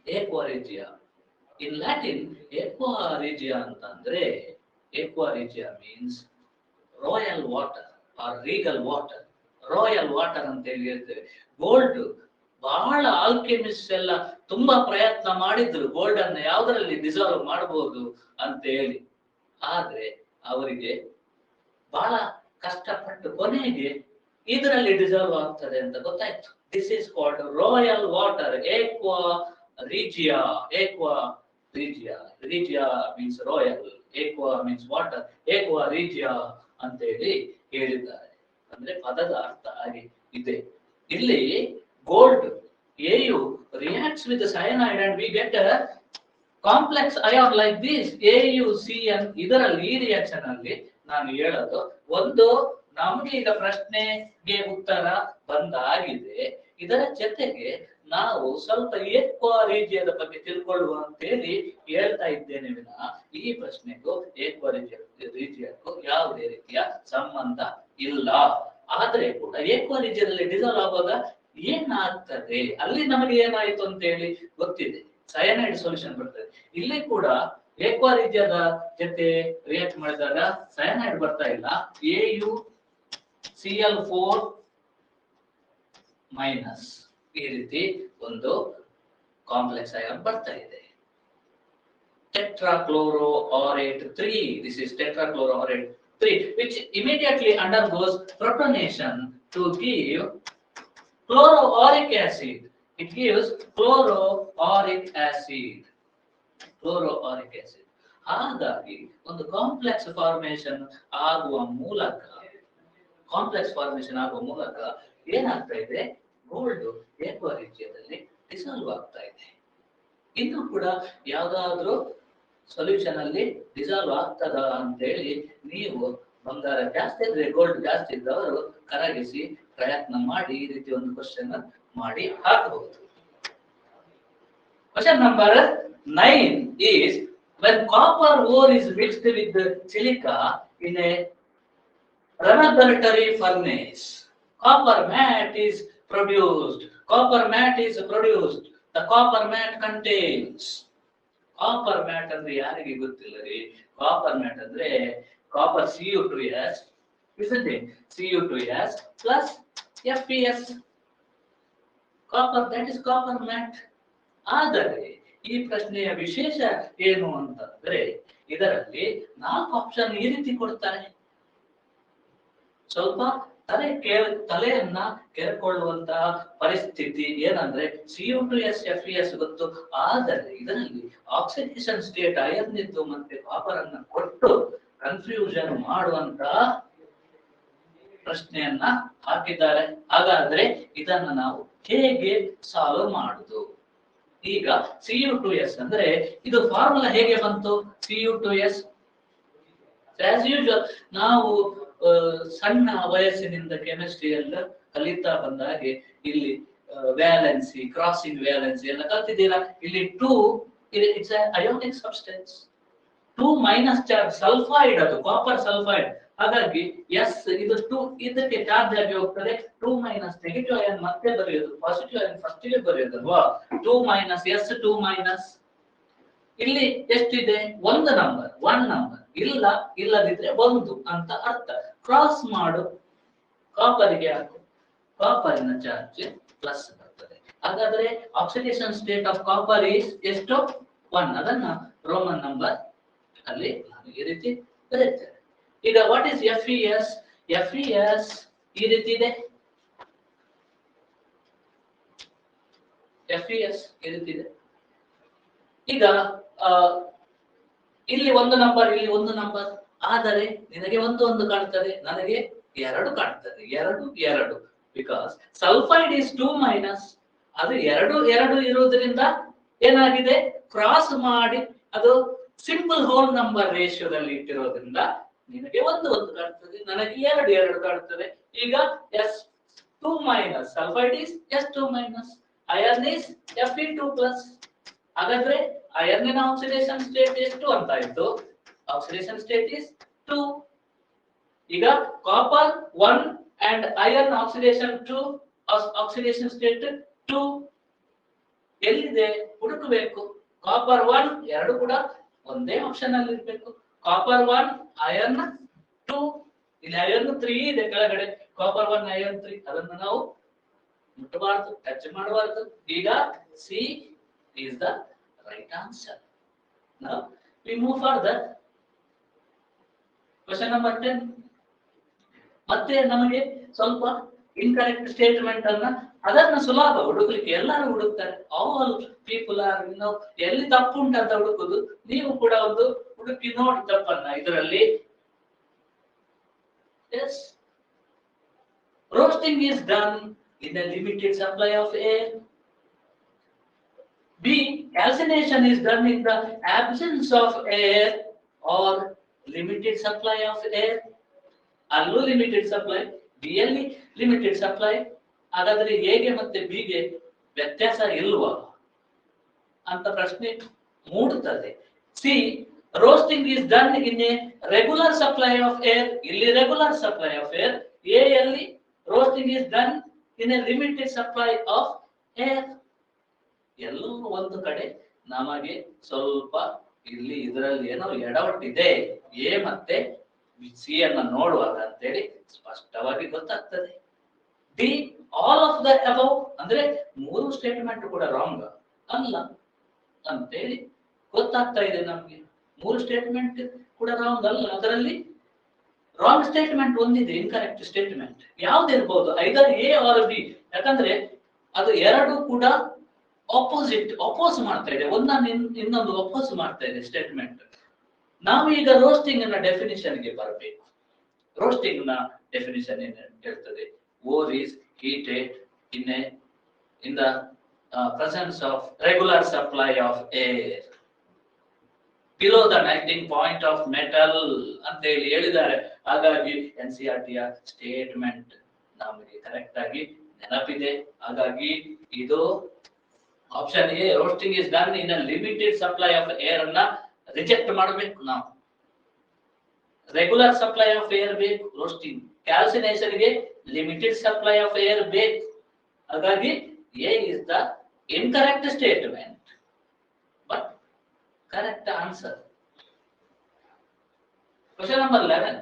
Aqua regia. In Latin, aqua regia antandre, aqua regia means royal water or regal water. Royal water ಅಂತ ಹೇಳಿ ಹೇಳ್ತೇವೆ. Gold ಬಹಳ alchemist ಎಲ್ಲ ತುಂಬಾ ಪ್ರಯತ್ನ ಮಾಡಿದ್ರು gold ಅನ್ನ ಯಾವುದರಲ್ಲಿ ಡಿಸಾಲ್ವ್ ಮಾಡಬಹುದು ಅಂತ ಹೇಳಿ. ಆದ್ರೆ ಅವರಿಗೆ ಬಹಳ ಕಷ್ಟಪಟ್ಟು ಕೊನೆಗೆ ಇದರಲ್ಲಿ ಡಿಸಾಲ್ವ್ ಆಗ್ತದೆ ಅಂತ ಗೊತ್ತಾಯ್ತು. This is called royal water, aqua regia. Aqua regia. Regia means royal, aqua means water, aqua regia ಅಂತ ಹೇಳಿ ಹೇಳಿದ್ದಾರೆ. ಅಂದ್ರೆ ಪದದ ಅರ್ಥ ಹಾಗೆ ಇದೆ. ಇಲ್ಲಿ gold AU reacts with the cyanide and we get a complex ion like this AuCN. ಇದರಲ್ಲಿ ಈ ರಿಯಾಕ್ಷನ್ ಅಲ್ಲಿ ನಾನು ಹೇಳೋದು ಒಂದು, ನಮಗೆ ಈಗ ಪ್ರಶ್ನೆಗೆ ಉತ್ತರ ಬಂದಾಗಿದೆ, ಇದರ ಜೊತೆಗೆ ನಾವು ಸ್ವಲ್ಪ ಏಕ್ವಾ ರೀಜಿಯದ ಬಗ್ಗೆ ತಿಳ್ಕೊಳ್ಳುವ ಅಂತ ಹೇಳಿ ಹೇಳ್ತಾ ಇದ್ದೇನೆ ವಿನಃ ಈ ಪ್ರಶ್ನೆಗೂ ಏಕ್ವಾ ರೀಜಿಯಕ್ಕೂ ಯಾವುದೇ ರೀತಿಯ ಸಂಬಂಧ ಇಲ್ಲ. ಆದ್ರೆ ಕೂಡ ಏಕ್ವಾ ರೀಜಿಯದಲ್ಲಿ ಡಿಸಾಲ್ವ್ ಆಗುವಾಗ ಏನಾಗ್ತದೆ, ಅಲ್ಲಿ ನಮಗೆ ಏನಾಯ್ತು ಅಂತ ಹೇಳಿ ಗೊತ್ತಿದೆ, ಸಯನೈಡ್ ಸೊಲ್ಯೂಷನ್ ಬರ್ತದೆ. ಇಲ್ಲಿ ಕೂಡ ಏಕ್ವಾ ರೀಜಿಯದ ಜೊತೆ ರಿಯಾಕ್ಟ್ ಮಾಡಿದಾಗ ಸಯನೈಡ್ ಬರ್ತಾ ಇಲ್ಲ, AuCl4 ಮೈನಸ್ ಈ ರೀತಿ ಒಂದು ಕಾಂಪ್ಲೆಕ್ಸ್ ಅಯಾನ್ ಬರ್ತಾ ಇದೆ. tetrachloroaurate 3. This is tetrachloroaurate 3, which immediately undergoes protonation to give chloroauric acid. It gives chloroauric acid. Chloroauric acid. ಹಾಗಾಗಿ ಒಂದು ಕಾಂಪ್ಲೆಕ್ಸ್ ಫಾರ್ಮೇಷನ್ ಆಗುವ ಮೂಲಕ ಏನಾಗ್ತಾ ಇದೆ, ಗೋಲ್ಡ್ ಏಕ್ವಾ ರೀಜಿಯದಲ್ಲಿ ಡಿಸಾಲ್ವ್ ಆಗ್ತಾ ಇದೆ. ಇನ್ನು ಕೂಡ ಯಾವ್ದಾದ್ರು ಸೊಲ್ಯೂಷನ್ ಅಲ್ಲಿ ಡಿಸಾಲ್ವ್ ಆಗ್ತದ ಅಂತ ಹೇಳಿ ನೀವು ಬಂಗಾರ ಜಾಸ್ತಿ ಇದ್ರೆ, ಗೋಲ್ಡ್ ಜಾಸ್ತಿ ಇದ್ದವರು ಕರಗಿಸಿ ಪ್ರಯತ್ನ ಮಾಡಿ ಈ ರೀತಿ ಒಂದು ಕ್ವಶನ್ ಮಾಡಿ ಹಾಕಬಹುದು. Question number 9 is when copper ore is mixed with silica in a laboratory furnace, copper matte is produced. The copper matte contains. Copper matte ಅಂದ್ರೆ ಯಾರಿಗೆ ಗೊತ್ತಿಲ್ಲ ರೀ? Copper matte ಅಂದ್ರೆ copper Cu2s, isn't it? Cu2s plus Fes. Copper, that is copper matte. ಆದರೆ ಈ ಪ್ರಶ್ನೆಯ ವಿಶೇಷ ಏನು ಅಂತಂದ್ರೆ ಇದರಲ್ಲಿ 4 ಆಪ್ಷನ್ ಈ ರೀತಿ ಕೊಡ್ತಾರೆ. ಸ್ವಲ್ಪ ತಲೆಯನ್ನ ಕೆರೆಕೊಳ್ಳುವಂತಹ ಪರಿಸ್ಥಿತಿ ಏನಂದ್ರೆ Cu2s Fes ಗೊತ್ತು, ಆದರೆ ಇದರಲ್ಲಿ ಆಕ್ಸಿಡೇಷನ್ ಸ್ಟೇಟ್ ಅಯರ್ನ್ ಇದ್ದು ಮತ್ತೆ ಕಾಪರ್ ಅನ್ನ ಕೊಟ್ಟು ಕನ್ಫ್ಯೂಷನ್ ಮಾಡುವಂತ ಪ್ರಶ್ನೆಯನ್ನ ಹಾಕಿದ್ದಾರೆ. ಹಾಗಾದ್ರೆ ಇದನ್ನ ನಾವು ಹೇಗೆ ಸಾಲ್ವ್ ಮಾಡುದು? ಈಗ Cu2s ಅಂದ್ರೆ ಇದು ಫಾರ್ಮುಲಾ ಹೇಗೆ ಬಂತು? Cu2s as usual ನಾವು ಸಣ್ಣ ವಯಸ್ಸಿನಿಂದ ಕೆಮಿಸ್ಟ್ರಿ ಎಲ್ಲ ಕಲಿತಾ ಬಂದಾಗೆ ಇಲ್ಲಿ ವ್ಯಾಲೆನ್ಸಿ, ಕ್ರಾಸಿಂಗ್ ವ್ಯಾಲೆನ್ಸಿ ಎಲ್ಲ ಕಲ್ತಿದ್ದೀರಾ. ಇಲ್ಲಿ 2 it's ionic substance. 2 minus charge sulphide, ಅದು ಕಾಪರ್ ಸಲ್ಫೈಡ್. ಹಾಗಾಗಿ ಎಸ್ ಇದು 2 ಇದಕ್ಕೆ ಚಾರ್ಜ್ ಆಗಿ ಹೋಗ್ತದೆ. 2 ಮೈನಸ್ ನೆಗೆಟಿವ್ ಅಯಾನ್ ಮತ್ತೆ ಬರೆಯೋದು, ಪಾಸಿಟಿವ್ ಅಯಾನ್ ಫಸ್ಟ್ ಗೆ ಬರೆಯೋದಲ್ವಾ. 2 ಮೈನಸ್ ಎಸ್ 2 ಮೈನಸ್ ಇಲ್ಲಿ ಎಷ್ಟಿದೆ? ಒಂದು ನಂಬರ್, 1 ನಂಬರ್ ಇಲ್ಲ, ಇಲ್ಲದಿದ್ರೆ 1 ಅಂತ ಅರ್ಥ. ಕ್ರಾಸ್ ಮಾಡು, ಕಾಪರ್ಗೆ ಹಾಕು, ಕಾಪರಿನ ಚಾರ್ಜ್ ಪ್ಲಸ್ ಬರ್ತದೆ. ಹಾಗಾದ್ರೆ oxidation state of copper is ಎಷ್ಟು? 1. ಅದನ್ನ ರೋಮನ್ ನಂಬರ್ ಅಲ್ಲಿ ನಾನು ಈ ರೀತಿ ಬರೆಯುತ್ತೇನೆ. ಈಗ ವಾಟ್ ಇಸ್ FeS? FeS ಈ ರೀತಿ ಇದೆ. FeS ಈ ರೀತಿ ಇದೆ. ಈಗ ಇಲ್ಲಿ ಒಂದು ನಂಬರ್, ಇಲ್ಲಿ ಒಂದು ನಂಬರ್, ಆದರೆ ನಿನಗೆ ಒಂದು ಕಾಣ್ತದೆ, ನನಗೆ 2 ಕಾಣ್ತದೆ. 2 ಬಿಕಾಸ್ ಸಲ್ಫೈಡ್ ಇಸ್ 2 ಮೈನಸ್. ಅದು 2 ಇರುವುದರಿಂದ ಏನಾಗಿದೆ? ಕ್ರಾಸ್ ಮಾಡಿ ಅದು ಸಿಂಪಲ್ ಹೋಲ್ ನಂಬರ್ ರೇಷಿಯೋದಲ್ಲಿ ಇಟ್ಟಿರೋದ್ರಿಂದ ನಿನಗೆ ಒಂದು ಕಾಣ್ತದೆ, ನನಗೆ 2 ಕಾಣ್ತದೆ. ಈಗ S2 minus sulphide is S2 minus, iron is Fe2 plus. ಹಾಗಾದ್ರೆ ಅಯರ್ನಿನ ಆಕ್ಸಿಡೇಷನ್ ಸ್ಟೇಟ್ ಎಷ್ಟು ಅಂತ ಆಯ್ತು? Oxidation state is 2. ಈಗ copper 1 and iron oxidation 2, oxidation state 2 ಎಲ್ಲಿದೆ ಹುಡುಕಬೇಕು. ಕಾಪರ್ 1 2 ಕೂಡ ಒಂದೇ ಆಪ್ಷನ್ ಅಲ್ಲಿ ಇರಬೇಕು. ಕಾಪರ್ 1 ಐರನ್ 2, ಇಲ್ಲಿ ಐರನ್ 3 ಇದೆ ಕೆಳಗಡೆ. ಕಾಪರ್ 1 ಐರನ್ 3 ಅದನ್ನು ನಾವು ಮುಟ್ಟಬಾರದು, ಟಚ್ ಮಾಡಬಾರದು. ಈಗ C is the right answer. Now we move further. Question number 10. ಮತ್ತೆ ನಮಗೆ ಸ್ವಲ್ಪ ಇನ್ಕರೆಕ್ಟ್ ಸ್ಟೇಟ್ಮೆಂಟ್ ಅದನ್ನ ಸುಲಭ ಹುಡುಕಲಿಕ್ಕೆ ಎಲ್ಲರೂ ಹುಡುಕ್ತಾರೆ. ಆಲ್ ಪೀಪಲ್ ಆರ್ ಎಲ್ಲಿ ತಪ್ಪು ಉಂಟಂತ ಹುಡುಕುದು. ನೀವು ಕೂಡ ಒಂದು ಹುಡುಕಿ ನೋಡಿ ತಪ್ಪನ್ನ ಇದರಲ್ಲಿ. Yes, roasting is done in a limited supply of air. B, calcination is done in the absence of air or limited supply of air. ಅಲ್ಲೂ ಲಿಮಿಟೆಡ್ ಸಪ್ಲೈ, ಬಿ ಅಲ್ಲಿ ಲಿಮಿಟೆಡ್ ಸಪ್ಲೈ. ಹಾಗಾದ್ರೆ ಎಗೆ ಮತ್ತೆ ಬಿ ಗೆ ವ್ಯತ್ಯಾಸ ಇಲ್ವಾ ಅಂತ ಪ್ರಶ್ನೆ ಮೂಡುತ್ತದೆ. C, roasting is done in a regular supply of air. ಇಲ್ಲಿ regular supply of air. A ಅಲ್ಲಿ roasting is done in a limited supply of air. ಎಲ್ಲೂ ಒಂದು ಕಡೆ ನಮಗೆ ಸ್ವಲ್ಪ ಇಲ್ಲಿ ಇದರಲ್ಲಿ ಏನೋ ಎಡವಟ್ಟಿದೆ. ಎ ಮತ್ತೆ ಸಿ ಅನ್ನ ನೋಡುವಾಗ ಅಂತೇಳಿ ಸ್ಪಷ್ಟವಾಗಿ ಗೊತ್ತಾಗ್ತದೆ. D, all of the above ಅಂದ್ರೆ 3 ಸ್ಟೇಟ್ಮೆಂಟ್ ಕೂಡ ರಾಂಗ್ ಅಲ್ಲ ಅಂತೇಳಿ ಗೊತ್ತಾಗ್ತಾ ಇದೆ ನಮ್ಗೆ. 3 ಸ್ಟೇಟ್ಮೆಂಟ್ ಕೂಡ ರಾಂಗ್ ಅಲ್ಲ. ಅದರಲ್ಲಿ ರಾಂಗ್ ಸ್ಟೇಟ್ಮೆಂಟ್ ಒಂದಿದೆ, ಇನ್ಕರೆಕ್ಟ್ ಸ್ಟೇಟ್ಮೆಂಟ್. ಯಾವ್ದಿರ್ಬೋದು? Either A or B. ಯಾಕಂದ್ರೆ ಅದು 2 ಕೂಡ ಅಪೋಸ್ ಮಾಡ್ತಾ ಇದೆ, ಇನ್ನೊಂದು ಅಪೋಸ್ ಮಾಡ್ತಾ ಇದೆ ಸ್ಟೇಟ್ಮೆಂಟ್. ನಾವೀಗ ರೋಸ್ಟಿಂಗ್ ನ ಡೆಫಿನಿಷನ್ ಗೆ ಬರಬೇಕು. ರೋಸ್ಟಿಂಗ್ ನ ಡೆಫಿನಿಷನ್ ಏನು ಹೇಳ್ತದೆ? Ore is heated in the presence of regular supply of air below the melting point of metal ಅಂತ ಹೇಳಿದ್ದಾರೆ. ಹಾಗಾಗಿ NCERT ಯ ಸ್ಟೇಟ್ಮೆಂಟ್ ನಮಗೆ ಕರೆಕ್ಟ್ ಆಗಿ ನೆನಪಿದೆ. ಹಾಗಾಗಿ ಇದು option A, roasting is done in a limited supply of air ಅನ್ನ ರಿಜೆಕ್ಟ್ ಮಾಡಬೇಕು ನಾವು. ರೆಗ್ಯುಲರ್ ಸಪ್ಲೈ ಆಫ್ ಏರ್ ಬೇಕು ರೋಸ್ಟಿಂಗ್. ಕ್ಯಾಲ್ಸಿನೇಷನ್ ಗೆ ಲಿಮಿಟೆಡ್ ಸಪ್ಲೈ ಆಫ್ ಏರ್ ಬೇಕು. ಹಾಗಾಗಿ A is the incorrect statement but correct answer. Question number 11.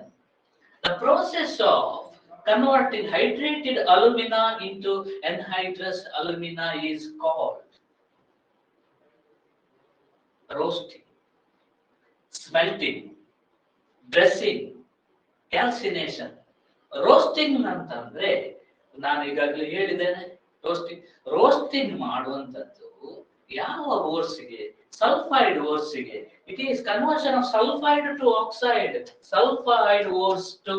The process of converting hydrated alumina into anhydrous alumina is called roasting, smelting, dressing, calcination. Roasting ಅಂತಂದ್ರೆ ನಾನು ಈಗಾಗಲೇ ಹೇಳಿದ್ದೇನೆ. Roasting ಮಾಡುವಂತದ್ದು ಯಾವ ಓರ್ಸ್ಗೆ? Sulphide ಓರ್ಸ್ಗೆ. It is conversion of sulphide to oxide, sulphide ores to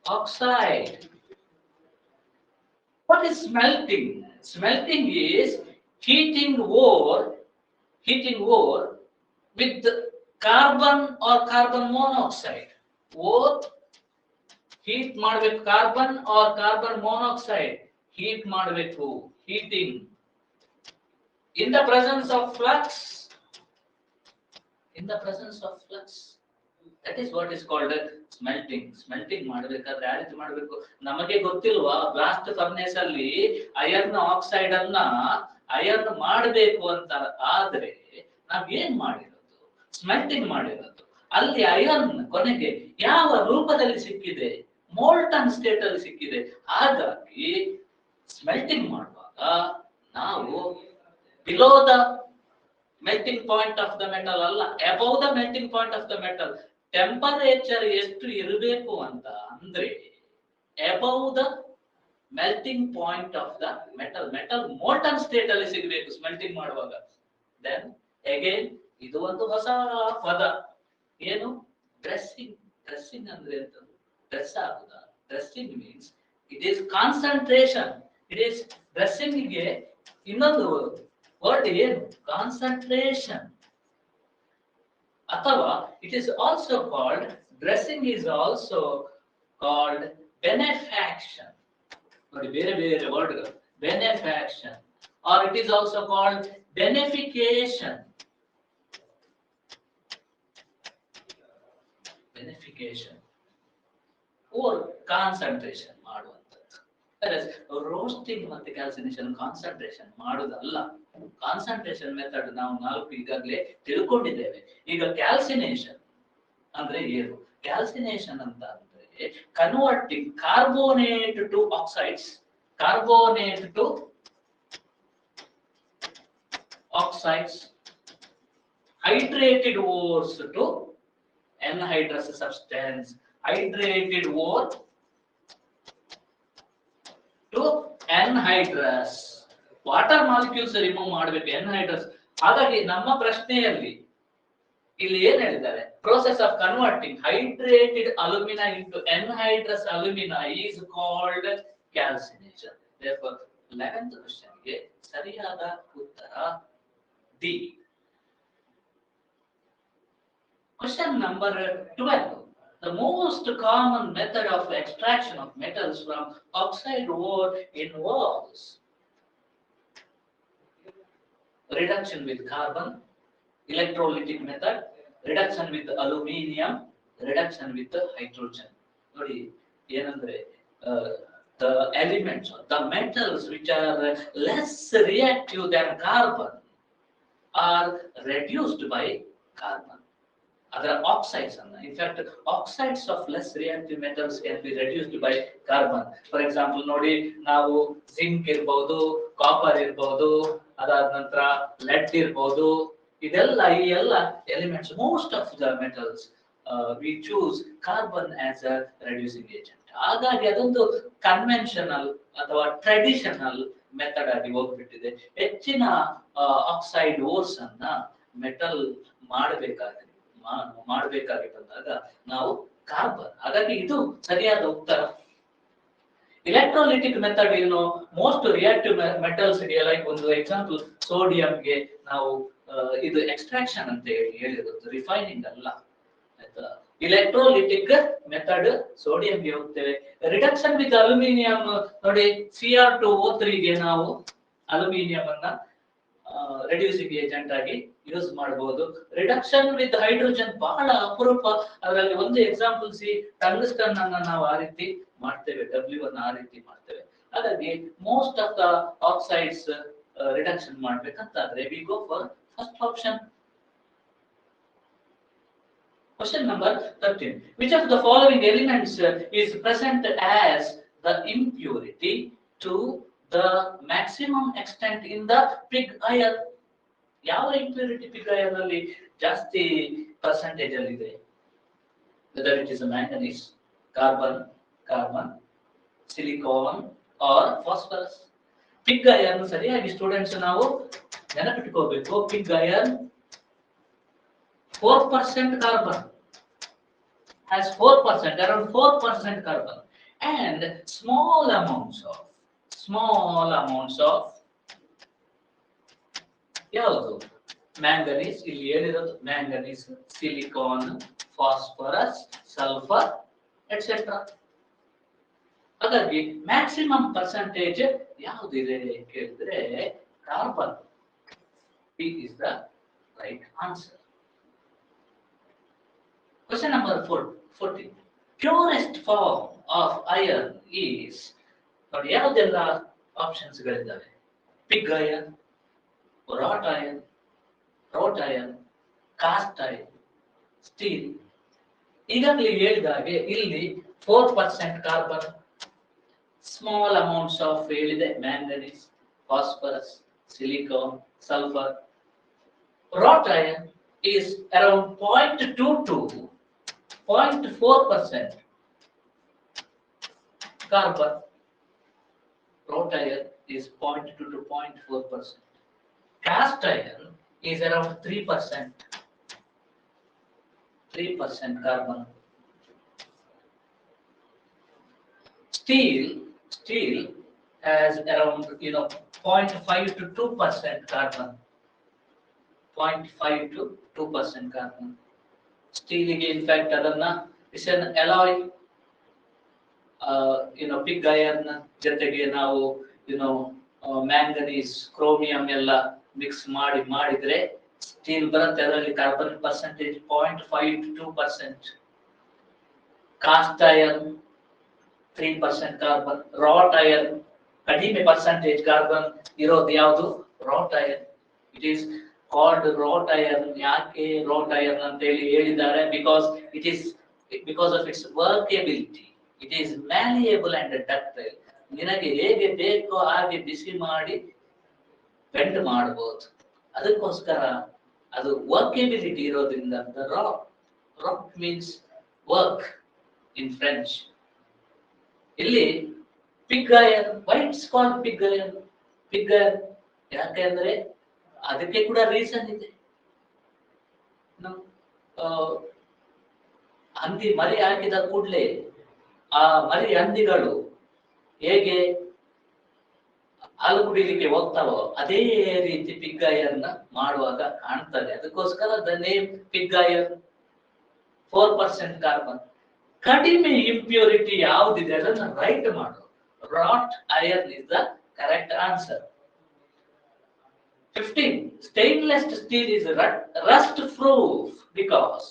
oxide. What is smelting? Smelting is heating ore with carbon or carbon monoxide. Ore heat ಮಾಡಬೇಕು carbon or carbon monoxide. Heat ಮಾಡಬೇಕು, heating. In the presence of flux, in the presence of flux, that is what is called smelting. Smelting ಮಾಡಬೇಕಾದ್ರೆ ಯಾವ ರೀತಿ ಮಾಡಬೇಕು ನಮಗೆ ಗೊತ್ತಿಲ್ವಾ? Blast furnace ಅಲ್ಲಿ iron oxide ಅನ್ನ ಐರನ್ ಮಾಡಬೇಕು ಅಂತ ಆದ್ರೆ ನಾವ್ ಏನ್ ಮಾಡಿರೋದು? ಸ್ಮೆಲ್ಟಿಂಗ್ ಮಾಡಿರೋದು. ಅಲ್ಲಿ ಐರನ್ ಕೊನೆಗೆ ಯಾವ ರೂಪದಲ್ಲಿ ಸಿಕ್ಕಿದೆ? ಮೋಲ್ಟನ್ ಸ್ಟೇಟ್ ಅಲ್ಲಿ ಸಿಕ್ಕಿದೆ. ಹಾಗಾಗಿ ಸ್ಮೆಲ್ಟಿಂಗ್ ಮಾಡುವಾಗ ನಾವು below the melting point of the metal ಅಲ್ಲ, above the melting point of the metal. Temperature ಎಷ್ಟು ಇರಬೇಕು ಅಂತ ಅಂದ್ರೆ above the melting point of the metal. Metal molten state ಅಲ್ಲಿ ಸಿಗಬೇಕು ಸ್ಮೆಲ್ಟಿಂಗ್ ಮಾಡುವಾಗ. ದೆನ್ ಅಗೇನ್ ಇದು ಒಂದು ಹೊಸ ಪದ. ಏನು? ಡ್ರೆಸ್ಸಿಂಗ್. ಡ್ರೆಸ್ಸಿಂಗ್ ಅಂದ್ರೆ ಎಂತ? ಡ್ರೆಸ್ ಆಗುದಾ? Dressing means it is concentration. It is dressing ಗೆ ಇನ್ನೊಂದು ವರ್ಡ್ ಏನು? ಕಾನ್ಸಂಟ್ರೇಷನ್. ಅಥವಾ it is also called, dressing is also called benefaction. ನೋಡಿ ಬೇರೆ ಬೇರೆ ವರ್ಡ್ಗಳು. benefaction, or it is also called benefication. benefication or concentration ಮಾಡುವಂಥದ್ದು. ರೋಸ್ಟಿಂಗ್ ಮತ್ತೆ ಕ್ಯಾಲ್ಸಿನೇಷನ್ ಕಾನ್ಸಂಟ್ರೇಷನ್ ಮಾಡುವುದಲ್ಲ. ಕಾನ್ಸಂಟ್ರೇಷನ್ ಮೆಥಡ್ ನಾವು 4 ಈಗಾಗಲೇ ತಿಳ್ಕೊಂಡಿದ್ದೇವೆ. ಈಗ ಕ್ಯಾಲ್ಸಿನೇಷನ್ ಅಂದ್ರೆ ಏನು? ಕ್ಯಾಲ್ಸಿನೇಷನ್ ಅಂತ ಅಂದ್ರೆ converting carbonate to oxides, carbonate to oxides, hydrated ores to anhydrous substance, hydrated ore to anhydrous. Water molecules remove ಮಾಡಬೇಕು, anhydrous. ಹಾಗಾಗಿ ನಮ್ಮ ಪ್ರಶ್ನೆಯಲ್ಲಿ ಇಲ್ಲಿ ಏನ್ ಹೇಳಿದ್ದಾರೆ? process of converting hydrated alumina into anhydrous alumina is called calcination. Therefore 11th question ಗೆ ಸರಿಯಾದ ಉತ್ತರ D. Question number 12. The most common method of extraction of metals from oxide ore involves reduction with carbon, electrolytic method, reduction with aluminium, reduction with hydrogen. ನೋಡಿ ಏನಂದ್ರೆ the elements or the metals which are less reactive than carbon are reduced by carbon. Other oxides, in fact, oxides of less reactive metals can be reduced by carbon. For example, ನೋಡಿ ನಾವು zinc ಇರಬಹುದು, copper ಇರಬಹುದು, ಅದಾದ ನಂತರ lead ಇರಬಹುದು. ಇದೆಲ್ಲ ಈ ಎಲ್ಲ elements, most of the metals we choose carbon as a reducing agent. ಹಾಗಾಗಿ ಅದೊಂದು ಕನ್ವೆನ್ಷನಲ್ ಅಥವಾ ಟ್ರೆಡಿಷನಲ್ ಮೆಥಡ್ ಆಗಿ ಹೋಗ್ಬಿಟ್ಟಿದೆ. ಹೆಚ್ಚಿನ ಆಕ್ಸೈಡ್ ಓರ್ಸ್ ಅನ್ನ ಮೆಟಲ್ ಮಾಡಬೇಕಾಗಿ ಬಂದಾಗ ನಾವು ಕಾರ್ಬನ್. ಹಾಗಾಗಿ ಇದು ಸರಿಯಾದ ಉತ್ತರ. ಎಲೆಕ್ಟ್ರೋಲಿಟಿಕ್ ಮೆಥಡ್ ಏನು? ಮೋಸ್ಟ್ ರಿಯಾಕ್ಟಿವ್ ಮೆಟಲ್ಸ್ ಗೆ, ಲೈಕ್ ಒಂದು ಎಕ್ಸಾಂಪಲ್ ಸೋಡಿಯಂಗೆ ನಾವು ಇದು ಎಕ್ಸ್ಟ್ರಾಕ್ಷನ್ ಅಂತ ಹೇಳಿರೋದು, ರಿಫೈನಿಂಗ್ ಅಲ್ಲ. ಆಯ್ತಾ? ಎಲೆಕ್ಟ್ರೋಲಿಟಿಕ್ ಮೆಥಡ್ ಸೋಡಿಯಂಗೆ ಹೋಗ್ತೇವೆ. ರಿಡಕ್ಷನ್ ವಿತ್ ಅಲ್ಯೂಮಿನಿಯಂ ನೋಡಿ, Cr2O3 ಗೆ ನಾವು ಅಲ್ಯೂಮಿನಿಯಂ ಅನ್ನ ರೆಡ್ಯೂಸಿಂಗ್ ಏಜೆಂಟ್ ಆಗಿ ಯೂಸ್ ಮಾಡಬಹುದು. ರಿಡಕ್ಷನ್ ವಿತ್ ಹೈಡ್ರೋಜನ್ ಬಹಳ ಅಪರೂಪ. ಅದರಲ್ಲಿ ಒಂದು ಎಕ್ಸಾಂಪಲ್ ಟಂಗ್ಸ್ಟನ್ ಅನ್ನ ನಾವು ಆ ರೀತಿ ಮಾಡ್ತೇವೆ, W ಅನ್ನ ಆ ರೀತಿ ಮಾಡ್ತೇವೆ. ಹಾಗಾಗಿ most of the oxides reduction ಮಾಡ್ಬೇಕಂತಾದ್ರೆ we go for first option. Question number 13. Which of the following elements is present as the impurity to the maximum extent in the pig iron? ಯಾವ impurity pig iron ಅಲ್ಲಿ ಜಾಸ್ತಿ percentage ಅಲ್ಲಿ ಇದೆ? Whether it is a manganese, carbon, silicon or phosphorus. Pig iron ಸರಿಯಾಗಿ students ನಾವು ನೆನಪಿಟ್ಕೋಬೇಕು. Pig iron 4% carbon, has 4%, around 4% carbon, and small amounts of ಯಾವುದು? Manganese. ಇಲ್ಲಿ ಹೇಳಿರೋದು manganese, silicon, phosphorus, sulphur et cetera. ಹಾಗಾಗಿ ಮ್ಯಾಕ್ಸಿಮಮ್ ಪರ್ಸೆಂಟೇಜ್ ಯಾವುದಿದೆ ಕೇಳಿದ್ರೆ carbon. P is the right answer. Question number 14. Purest form of iron is, ನೋಡಿ ಯಾವುದೆಲ್ಲ options ಗಳಿದ್ದಾವೆ. Pig iron, wrought iron, wrought iron, cast iron, steel. ಈಗಾಗಲೇ ಹೇಳಿದಾಗೆ ಇಲ್ಲಿ 4% ಕಾರ್ಬನ್, ಸ್ಮಾಲ್ ಅಮೌಂಟ್ಸ್ ಆಫ್ ಹೇಳಿದೆ manganese, phosphorus, silicon, sulphur. Wrought iron is around 0.22, 0.4% carbon. Wrought iron is 0.2 to 0.4%. Cast iron is around 3%, 3% carbon. Steel has around 0.5 to 2% carbon. 0.5 to 2% carbon. Steel ಗೆ in fact ಅದನ್ನ is an alloy. Pig iron ಜೊತೆಗೆ ನಾವು manganese, chromium ಎಲ್ಲ mix ಮಾಡಿದ್ರೆ steel ಬರುತ್ತೆ. ಅದರಲ್ಲಿ carbon percentage 0.5 to 2%. Cast iron 3% carbon. Wrought iron ಕಡಿಮೆ percentage carbon ಇರೋದು ಯಾವುದು? Wrought iron. It is called wrought iron. ಯಾಕೆ wrought iron ಅಂತ ಹೇಳಿದ್ದಾರೆ? because of its workability. It is malleable and ductile. ನಿನಗೆ ಹೇಗೆ ಬೇಕೋ ಹಾಗೆ ಬಿಸಿ ಮಾಡಿ ಬೆಂಡ್ ಮಾಡಬಹುದು. ಅದಕ್ಕೋಸ್ಕರ ಅದು ವರ್ಕಬಿಲಿಟಿ ಇರೋದ್ರಿಂದ rock means work in French. ಇಲ್ಲಿ pig iron, why it's called pig iron? Pig iron ಯಾಕೆಂದ್ರೆ ಅದಕ್ಕೆ ಕೂಡ ರೀಸನ್ ಇದೆ. ಹಂದಿ ಮರಿ ಹಾಕಿದ ಕೂಡಲೇ ಆ ಮರಿ ಹಂದಿಗಳು ಹೇಗೆ ಹಾಲು ಕುಡಿಲಿಕ್ಕೆ ಹೋಗ್ತಾವೋ ಅದೇ ರೀತಿ ಪಿಗ್ ಐರನ್ ಮಾಡುವಾಗ ಕಾಣ್ತದೆ. ಅದಕ್ಕೋಸ್ಕರ the name pig iron. 4% carbon. ಕಡಿಮೆ ಇಂಪ್ಯೂರಿಟಿ ಯಾವುದಿದೆ ಅದನ್ನು ರೈಟ್ ಮಾಡು. Wrought iron is the correct answer. 15. Stainless steel is rust proof because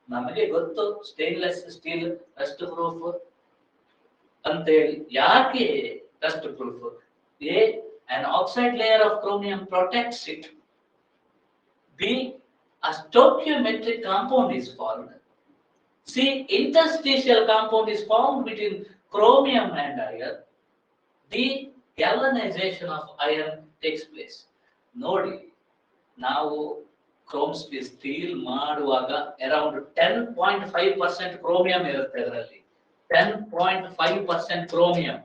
ನಮಗೆ ಗೊತ್ತು ಸ್ಟೇನ್ಲೆಸ್ ಸ್ಟೀಲ್ ರಸ್ಟ್ ಪ್ರೂಫ್ ಅಂತ ಹೇಳಿ. ಯಾಕೆ Rust proof? A, an oxide layer of chromium protects it. B, a stoichiometric compound is formed. C, interstitial compound is formed between chromium and iron. D, galvanization of iron takes place. ನೋಡಿ, ನಾವು Chrome steel ಮಾಡುವಾಗ around 10.5% chromium ಇರುತ್ತೆ. ಅದರಲ್ಲಿ 10.5% chromium.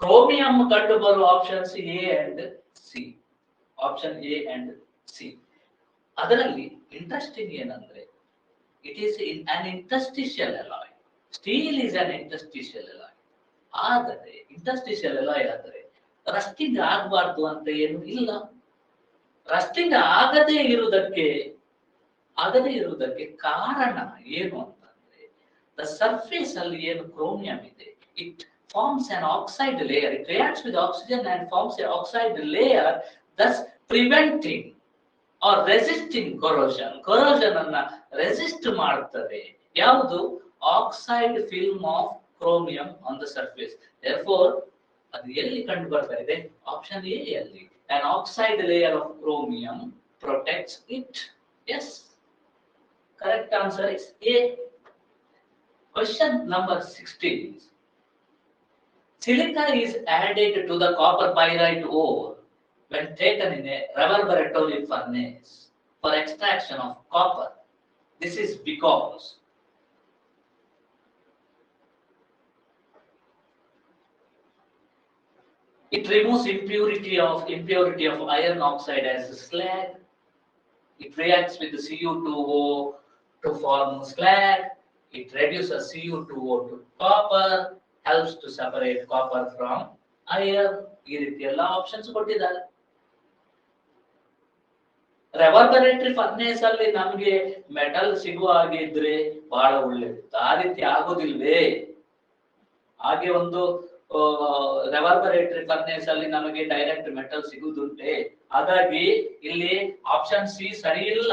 Chromium ಕಂಡು ಬರುವ options A and C. Option A and C. ಅದರಲ್ಲಿ interesting ಏನಂದ್ರೆ it is an interstitial alloy. Steel is an interstitial alloy. ಆದರೆ ಇಂಟರ್ಸ್ಟಿಷಿಯಲ್ ಅಲಾಯ್ ಆದರೆ ರಸ್ಟಿಂಗ್ ಆಗಬಾರ್ದು ಅಂತ ಏನು ಇಲ್ಲ. ರಸ್ಟಿಂಗ್ ಆಗದೇ ಇರುವುದಕ್ಕೆ ಕಾರಣ ಏನು ಅಂತಂದ್ರೆ ದ ಸರ್ಫೇಸ್ ಅಲ್ಲಿ ಏನು ಕ್ರೋಮಿಯಂ ಇದೆ, it forms an oxide layer. It reacts with oxygen and forms an oxide layer, thus preventing or resisting corrosion. Corrosion ಅನ್ನ ರೆಸಿಸ್ಟ್ ಮಾಡುತ್ತದೆ ಯಾವುದು? Oxide film of chromium on the surface. therefore ಅದು ಎಲ್ಲಿ ಕಂಡು ಬರ್ತಾ ಇದೆ? ಆಪ್ಷನ್ ಎ ಅಲ್ಲಿ. An oxide layer of chromium protects it. Yes, correct answer is A. Question number 16. Silica is added to the copper pyrite ore when taken in a reverberatory furnace for extraction of copper. This is because it removes impurity of iron oxide as slag. It reacts with the Cu2O to form slag. It reduces Cu2O to copper, helps to separate copper from iron. ಈ ರೀತಿ ಎಲ್ಲ options ಕೊಟ್ಟಿದ್ದಾರೆ. ರೆವರ್ಬರೇಟರಿ furnace ಅಲ್ಲಿ ನಮಗೆ metal ಸಿಗುವ ಹಾಗೆ ಇದ್ರೆ ಬಹಳ ಒಳ್ಳೆಯದು. ಆ ರೀತಿ ಆಗೋದಿಲ್ವೇ? ಹಾಗೆ ಒಂದು ರೆವರ್ಬರೇಟರಿ ಫರ್ನೇಸ್ ಅಲ್ಲಿ ನಮಗೆ ಡೈರೆಕ್ಟ್ ಮೆಟಲ್ ಸಿಗುವುದುಂಟೆ. ಹಾಗಾಗಿ ಇಲ್ಲಿ ಆಪ್ಷನ್ ಸಿ ಸರಿ ಇಲ್ಲ.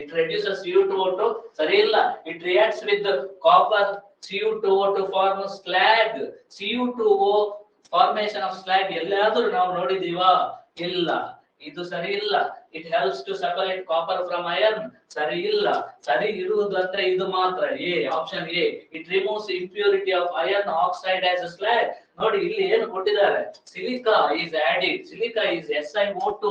It reduces CO2O2 ಸರಿ ಇಲ್ಲ. It reacts with copper CO2O to form slag. CO2O formation of slag ಎಲ್ಲಾದರೂ ನಾವು ನೋಡಿದೀವಾ? ಇಲ್ಲ. ಇದು ಸರಿ ಇಲ್ಲ. It helps to separate copper from iron. ಸರಿ ಇಲ್ಲ. ಸರಿ ಇರುವುದು ಅಂದ್ರೆ ಇದು ಮಾತ್ರ. A option A. It removes impurity of iron oxide as a slag. ನೋಡಿ ಇಲ್ಲಿ ಏನು ಕೊಟ್ಟಿದ್ದಾರೆ? Silica is added. Silica is SiO2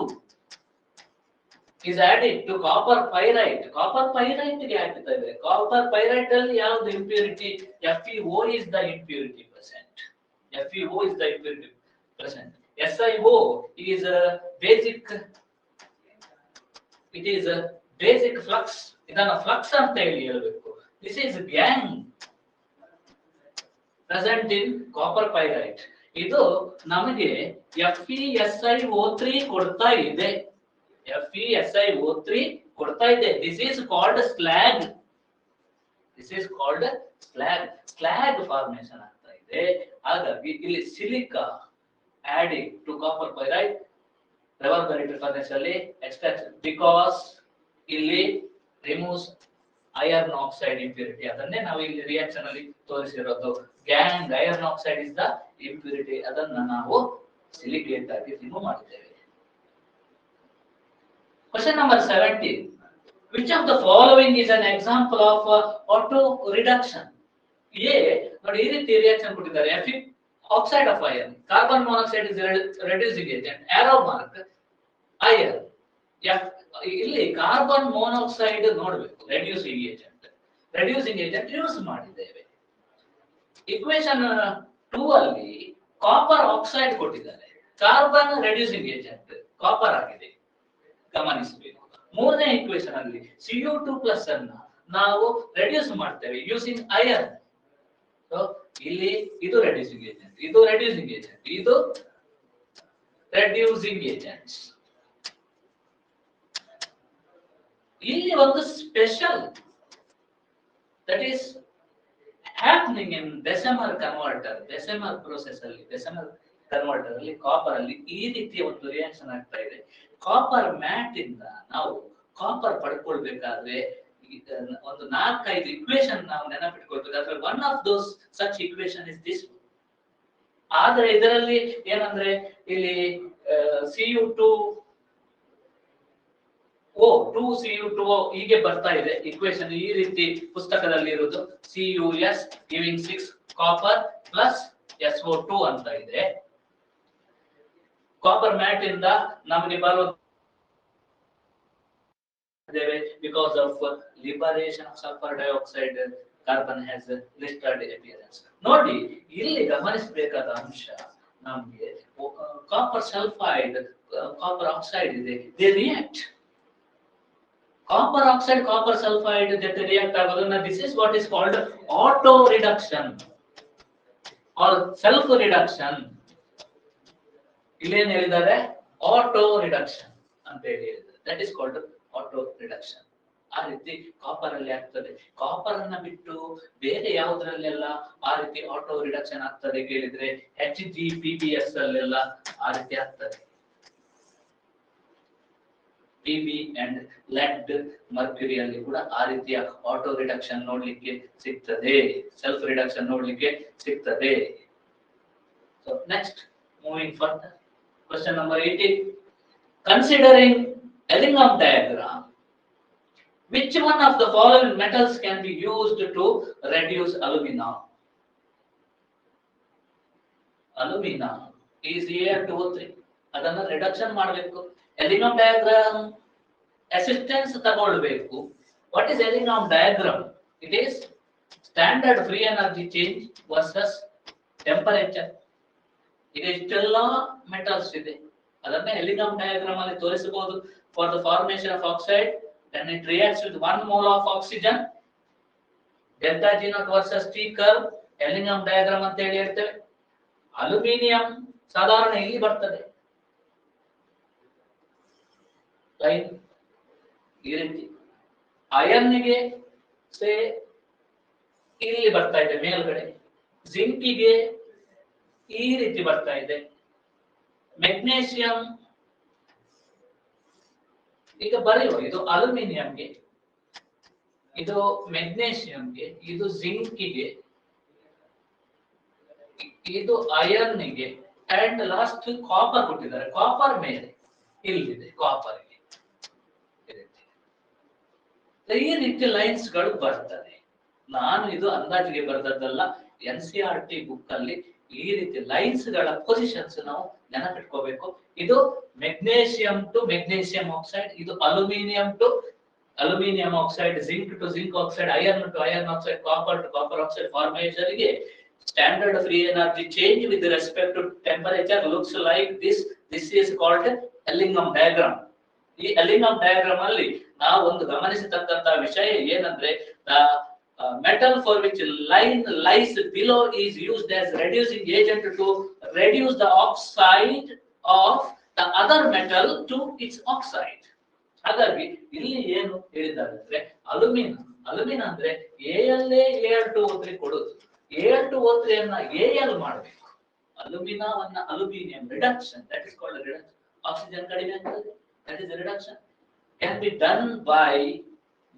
is added to copper pyrite. Copper pyrite ಗೆ ಹಾಕ್ತೇವೆ. Copper pyrite ಅಲ್ಲಿ ಯಾವುದು impurity? FeO is the impurity percent. FeO is the impurity percent. SiO is a basic. It is a basic flux. ಇದನ್ನ flux ಅಂತ ಹೇಳಬೇಕು. This is gang present in copper pyrite. ಇದು ನಮಗೆ FeSiO3 ಕೊಡ್ತಾ ಇದೆ. FeSiO3 ಕೊಡ್ತಾ ಇದೆ. This is called slag. This is called slag. Slag formation ಆಗ್ತಾ ಇದೆ. ಹಾಗಾಗಿ ಇಲ್ಲಿ silica adding to copper pyrite reverberatory furnace ಅಲ್ಲಿ extraction because ಇಲ್ಲಿ removes iron oxide impurity. ಅದನ್ನೇ ನಾವು ಇಲ್ಲಿ ರಿಯಾಕ್ಷನ್ ಅಲ್ಲಿ ತೋರಿಸಿರೋದು. gang iron oxide is the impurity. ಅದನ್ನ ನಾವು ಸಿಲಿಕೇಟ್ ಆಗಿ ರಿಮೂವ್ ಮಾಡಿದ್ದೇವೆ. Question number 17. Which of the following is an example of auto reduction? A ನೋಡಿ ಈ ರೀತಿ ರಿಯಾಕ್ಷನ್ ಕೊಟ್ಟಿದ್ದಾರೆ. Fe oxide of iron, carbon monoxide is reducing agent, arrow mark iron. ಇಲ್ಲಿ carbon monoxide ನೋಡಬೇಕು. reducing agent ಯೂಸ್ ಮಾಡಿದ್ದೇವೆ. Equation 2 ಅಲ್ಲಿ copper oxide ಕೊಟ್ಟಿದ್ದಾರೆ. Carbon reducing agent copper ಆಗಿದೆ, ಗಮನಿಸಬೇಕು. ಮೂರನೇ ಇಕ್ವೇಶನ್ ಅಲ್ಲಿ CO2+ ಅನ್ನ ನಾವು ರೆಡ್ಯೂಸ್ ಮಾಡ್ತೇವೆ ಯೂಸಿಂಗ್ ಐರನ್. ಸೊ ಇಲ್ಲಿ ಇದು ರೆಡ್ಯೂಸಿಂಗ್ ಏಜೆಂಟ್, ಇದು ರೆಡ್ಯೂಸಿಂಗ್ ಏಜೆಂಟ್, ಇದು ರೆಡ್ಯೂಸಿಂಗ್ ಏಜೆಂಟ್ಸ್. ಇಲ್ಲಿ ಒಂದು special that is happening in decimal converter. decimal process ಅಲ್ಲಿ, decimal converter ಅಲ್ಲಿ ಕಾಪರ್ ಅಲ್ಲಿ ಈ ರೀತಿಯ ಒಂದು ರಿಯಾಕ್ಷನ್ ಆಗ್ತಾ ಇದೆ. ಕಾಪರ್ ಮ್ಯಾಟ್ ಇಂದ ನಾವು ಕಾಪರ್ ಪಡ್ಕೊಳ್ಬೇಕಾದ್ರೆ ಒಂದು 4-5 ಇಕ್ವೇಶನ್ ನಾವು ನೆನಪಿಟ್ಕೊಳ್ಬೇಕಾದ್ರೆ one of those such equation is this. ಆದ್ರೆ ಇದರಲ್ಲಿ ಏನಂದ್ರೆ ಇಲ್ಲಿ CO2O ಹೀಗೆ ಬರ್ತಾ ಇದೆ ಇಕ್ವೇಶನ್. ಈ ರೀತಿ ಪುಸ್ತಕದಲ್ಲಿ ಇರುವುದು CuS giving 6 copper plus SO2 ಅಂತ ಇದೆ. ಕಾಪರ್ ಮ್ಯಾಟ್ ಇಂದ ನಮಗೆ ಬರೋ because of liberation of sulfur dioxide, carbon has blistered appearance. ನೋಡಿ ಇಲ್ಲಿ ಗಮನಿಸಬೇಕಾದ ಅಂಶ ನಮಗೆ ಕಾಪರ್ ಸಲ್ಫೈಡ್, ಕಾಪರ್ ಆಕ್ಸೈಡ್ ಇದೆ, they react. Copper oxide, copper sulphide ಜೊತೆ ರಿಯಾಕ್ಟ್ ಆಗೋದನ್ನ this is what is called auto reduction or self reduction. ಇಲ್ಲೇನು ಹೇಳಿದ್ದಾರೆ? ಆಟೋ ರಿಡಕ್ಷನ್ ಅಂತ ಹೇಳಿದ್ದಾರೆ. That is called auto reduction. ಆ ರೀತಿ ಕಾಪರ್ ಅಲ್ಲಿ ಆಗ್ತದೆ. ಕಾಪರ್ ಅನ್ನ ಬಿಟ್ಟು ಬೇರೆ ಯಾವುದರಲ್ಲೆಲ್ಲ ಆ ರೀತಿ ಆಟೋ ರಿಡಕ್ಷನ್ ಆಗ್ತದೆ ಕೇಳಿದ್ರೆ HgPbS ಅಲ್ಲೆಲ್ಲ ಆ ರೀತಿ ಆಗ್ತದೆ. Pb ಅಂಡ್ lead, ಮರ್ಕ್ಯುರಿ ಅಲ್ಲಿ ಕೂಡ ಆ ರೀತಿಯ ಆಟೋ ರಿಡಕ್ಷನ್ ನೋಡ್ಲಿಕ್ಕೆ ಸಿಗ್ತದೆ, ಸೆಲ್ಫ್ ರಿಡಕ್ಷನ್ ನೋಡ್ಲಿಕ್ಕೆ ಸಿಗ್ತದೆ. So next moving further, question number 18. Considering Ellingham diagram, which one of the following metals can be used to reduce alumina? Alumina is Al2O3. ಅದನ್ನ reduction ಮಾಡಬೇಕು. Ellingham diagram assistance ತಗೊಳ್ಳಬೇಕು. What is Ellingham diagram? It is standard free energy change versus temperature. ಈಗ ಇಷ್ಟೆಲ್ಲ metals ಇದೆ, ಅದನ್ನ Ellingham diagram ಅಲ್ಲಿ ತೋರಿಸಬಹುದು. For the formation of oxide, then it reacts with 1 mole of oxygen, delta G naught versus T curve, Ellingham diagram ಅಂತ ಹೇಳಿ ಹೇಳ್ತೇವೆ. Aluminium ಸಾಧಾರಣ ಇಲ್ಲಿ ಬರ್ತದೆ ಲೈನ್ ಈ ರೀತಿ. ಐರನ್ ಗೆ ಇಲ್ಲಿ ಬರ್ತಾ ಇದೆ ಮೇಲ್ಗಡೆ, ಜಿಂಕಿಗೆ ಈ ರೀತಿ ಬರ್ತಾ ಇದೆ. ಮೆಗ್ನೀಷಿಯಂ ಈಗ ಬರೆಯುವ, ಇದು ಅಲ್ಯೂಮಿನಿಯಂಗೆ, ಇದು ಮೆಗ್ನೀಷಿಯಂಗೆ, ಇದು ಜಿಂಕಿಗೆ, ಇದು ಐರನ್ಗೆ, ಅಂಡ್ ಲಾಸ್ಟ್ ಕಾಪರ್ ಕೊಟ್ಟಿದ್ದಾರೆ. ಕಾಪರ್ ಮೇಲೆ ಇಲ್ಲಿದೆ ಕಾಪರ್. ಈ ರೀತಿ ಲೈನ್ಸ್ ಗಳು ಬರ್ತದೆ. ನಾನು ಇದು ಅಂದಾಜಿಗೆ ಬರೆದದ್ದಲ್ಲ, NCERT ಬುಕ್ ಅಲ್ಲಿ ಈ ರೀತಿ ಲೈನ್ಸ್ ಗಳ ಪೊಸಿಷನ್ಸ್ ನಾವು ನೆನಪಿಟ್ಕೋಬೇಕು. ಇದು ಮೆಗ್ನೀಷಿಯಂ ಟು ಮೆಗ್ನೀಷಿಯಂ ಆಕ್ಸೈಡ್, ಇದು aluminium to aluminium oxide, zinc to zinc oxide, iron to iron oxide, copper to copper oxide formation ಗೆ standard free energy change with respect to temperature looks like this. This is called Ellingham diagram. ಈ Ellingham diagram ಅಲ್ಲಿ ನಾವು ಒಂದು ಗಮನಿಸತಕ್ಕಂತಹ ವಿಷಯ ಏನಂದ್ರೆ, metal for which line lies below is used as reducing agent to reduce the oxide of the other metal to its oxide. ಹಾಗಾಗಿ ಇಲ್ಲಿ ಏನು ಹೇಳಿದ್ದಾರೆ ಅಂದ್ರೆ, ಅಲ್ಯೂಮಿನ ಅಂದ್ರೆ Al2O3 ಕೊಡುದು, Al2O3 ಅನ್ನ Al ಮಾಡಬೇಕು, ಅಲ್ಯೂಮಿನವನ್ನ aluminium reduction, that is called reduction. Oxygen ಕಡಿಮೆ ಆಗ್ತದೆ, that is reduction can be done by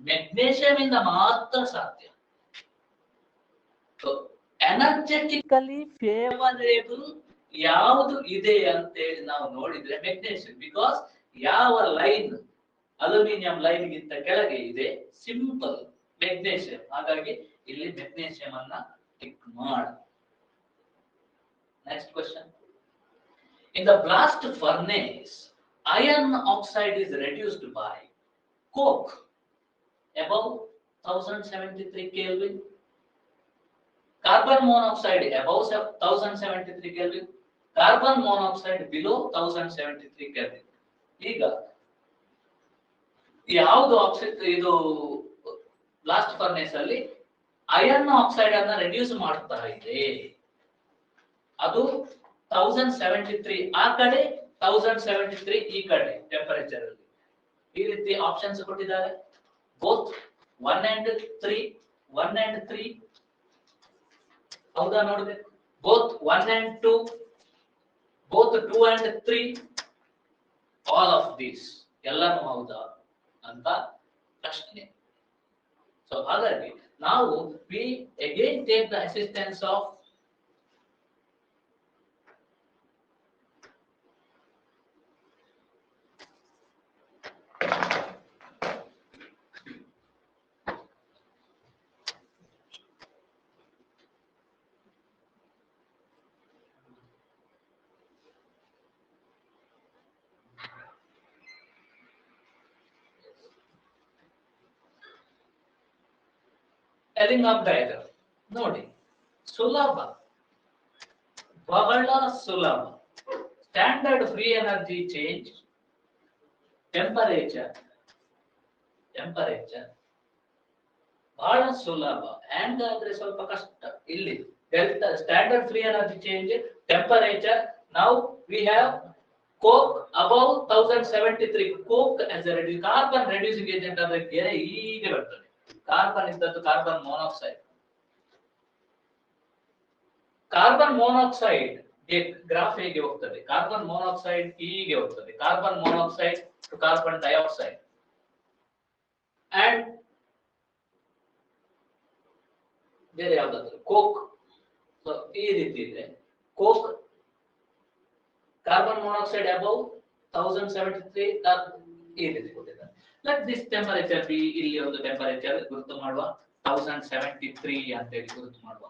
magnesium ಇಂದ ಮಾತ್ರ ಸಾಧ್ಯ. So energetically favorable ಯಾವುದು ಇದೆ ಅಂತ ಹೇಳಿ ನಾವು ನೋಡಿದ್ರೆ ಮೆಗ್ನೀಷಿಯಂ, ಬಿಕಾಸ್ ಯಾವ ಲೈನ್ ಅಲ್ಯೂಮಿನಿಯಂ ಲೈನ್ ಗಿಂತ ಕೆಳಗೆ ಇದೆ, ಸಿಂಪಲ್ ಮೆಗ್ನೀಷಿಯಂ. ಹಾಗಾಗಿ ಇಲ್ಲಿ ಮೆಗ್ನೀಷಿಯಂ ಅನ್ನ ಟಿಕ್ ಮಾಡಿ. Next question. In the blast furnace, iron oxide is reduced by coke above 1073 Kelvin, carbon monoxide above 1073 Kelvin, carbon monoxide below 1073 Kelvin. ಈಗ ಯಾವುದು ಆಕ್ಸೈಡ್ ಇದು ಬ್ಲಾಸ್ಟ್ ಫರ್ನೇಸ್ ಅಲ್ಲಿ ಐರನ್ ಆಕ್ಸೈಡ್ ಅನ್ನ reduce ಮಾಡ್ತಾ ಇದೆ, ಅದು 1073 ಆ ಕಡೆ, 1073 ಈ ಕಡೆ ಟೆಂಪರೇಚರ್ ಅಲ್ಲಿ. ಈ ರೀತಿ ಆಪ್ಷನ್ಸ್ ಕೊಟ್ಟಿದ್ದಾರೆ. ಬೋತ್ 1 and 3, 1 and 3 ಹೌದಾ ನೋಡ್ಬೇಕು. Both 1 and 2, both 2 and 3, all of these ಎಲ್ಲಾನು ಹೌದಾ ಅಂತ ಪ್ರಶ್ನೆ. ಸೊ ಹಾಗಾಗಿ ನಾವು we again take the assistance of Ellingham diagram ನೋಡಿ. ಸುಲಭ, ಬಹಳ ಸುಲಭ. Standard free energy change, temperature ಬಹಳ ಸುಲಭ. ಹೆಂಗಾದ್ರೆ ಸ್ವಲ್ಪ ಕಷ್ಟ. ಇಲ್ಲಿ delta standard free energy change, temperature. Now we have coke above 1073. coke as a reducing carbon reducing agent ಅಂದ್ರೆ ಗೆರೆ ಹೀಗೆ ಬರ್ತದೆ. ಕಾರ್ಬನ್ ಇದ್ದದ್ದು carbon monoxide. Carbon monoxide graph ಹೇಗೆ ಹೋಗ್ತದೆ? ಕಾರ್ಬನ್ ಮೊನಾಕ್ಸೈಡ್ ಹೀಗೆ ಹೋಗ್ತದೆ, carbon monoxide to carbon dioxide. And ಬೇರೆ ಯಾವ್ದಾದ್ರು ಕೋಕ್ ಈ ರೀತಿ ಇದೆ. ಕೋಕ್ ಕಾರ್ಬನ್ ಮೊನಾಕ್ಸೈಡ್ ಅಬೌವ್ 1073 ಈ ರೀತಿ ಕೊಟ್ಟಿದ್ದಾರೆ. ಲೆಟ್ ದಿಸ್ ಟೆಂಪರೇಚರ್ ಬಿ, ಇಲ್ಲಿ ಒಂದು ಟೆಂಪರೇಚರ್ ಗುರುತು ಮಾಡುವ 1073 ಅಂತ ಹೇಳಿ ಗುರುತು ಮಾಡುವ.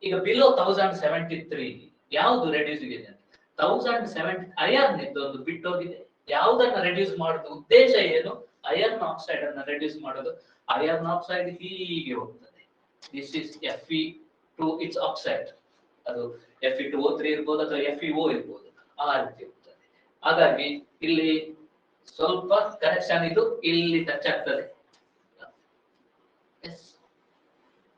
ಈಗ ಬಿಲೋ 1073 ಯಾವುದು ರೆಡ್ಯೂಸ್ ಇದೆ? 1070 ಐರನ್ ಇದ್ದೊಂದು ಬಿಟ್ಟೋಗಿದೆ. ಯಾವುದನ್ನ ರೆಡ್ಯೂಸ್ ಮಾಡೋದು ಉದ್ದೇಶ ಏನು? ಐರನ್ ಆಕ್ಸೈಡ್ ಅನ್ನ ರೆಡ್ಯೂಸ್ ಮಾಡೋದು. ಐರನ್ ಆಕ್ಸೈಡ್ ಹೀಗೆ ಹೋಗ್ತದೆ. This is Fe to its oxide. ಅದು Fe2O3 ಇರ್ಬೋದು ಅಥವಾ FeO ಇರ್ಬೋದು, ಆ ರೀತಿ ಹೋಗ್ತದೆ. ಹಾಗಾಗಿ ಇಲ್ಲಿ ಸ್ವಲ್ಪ ಕರೆಕ್ಷನ್, ಇದು ಇಲ್ಲಿ ಟಚ್ ಆಗ್ತದೆ.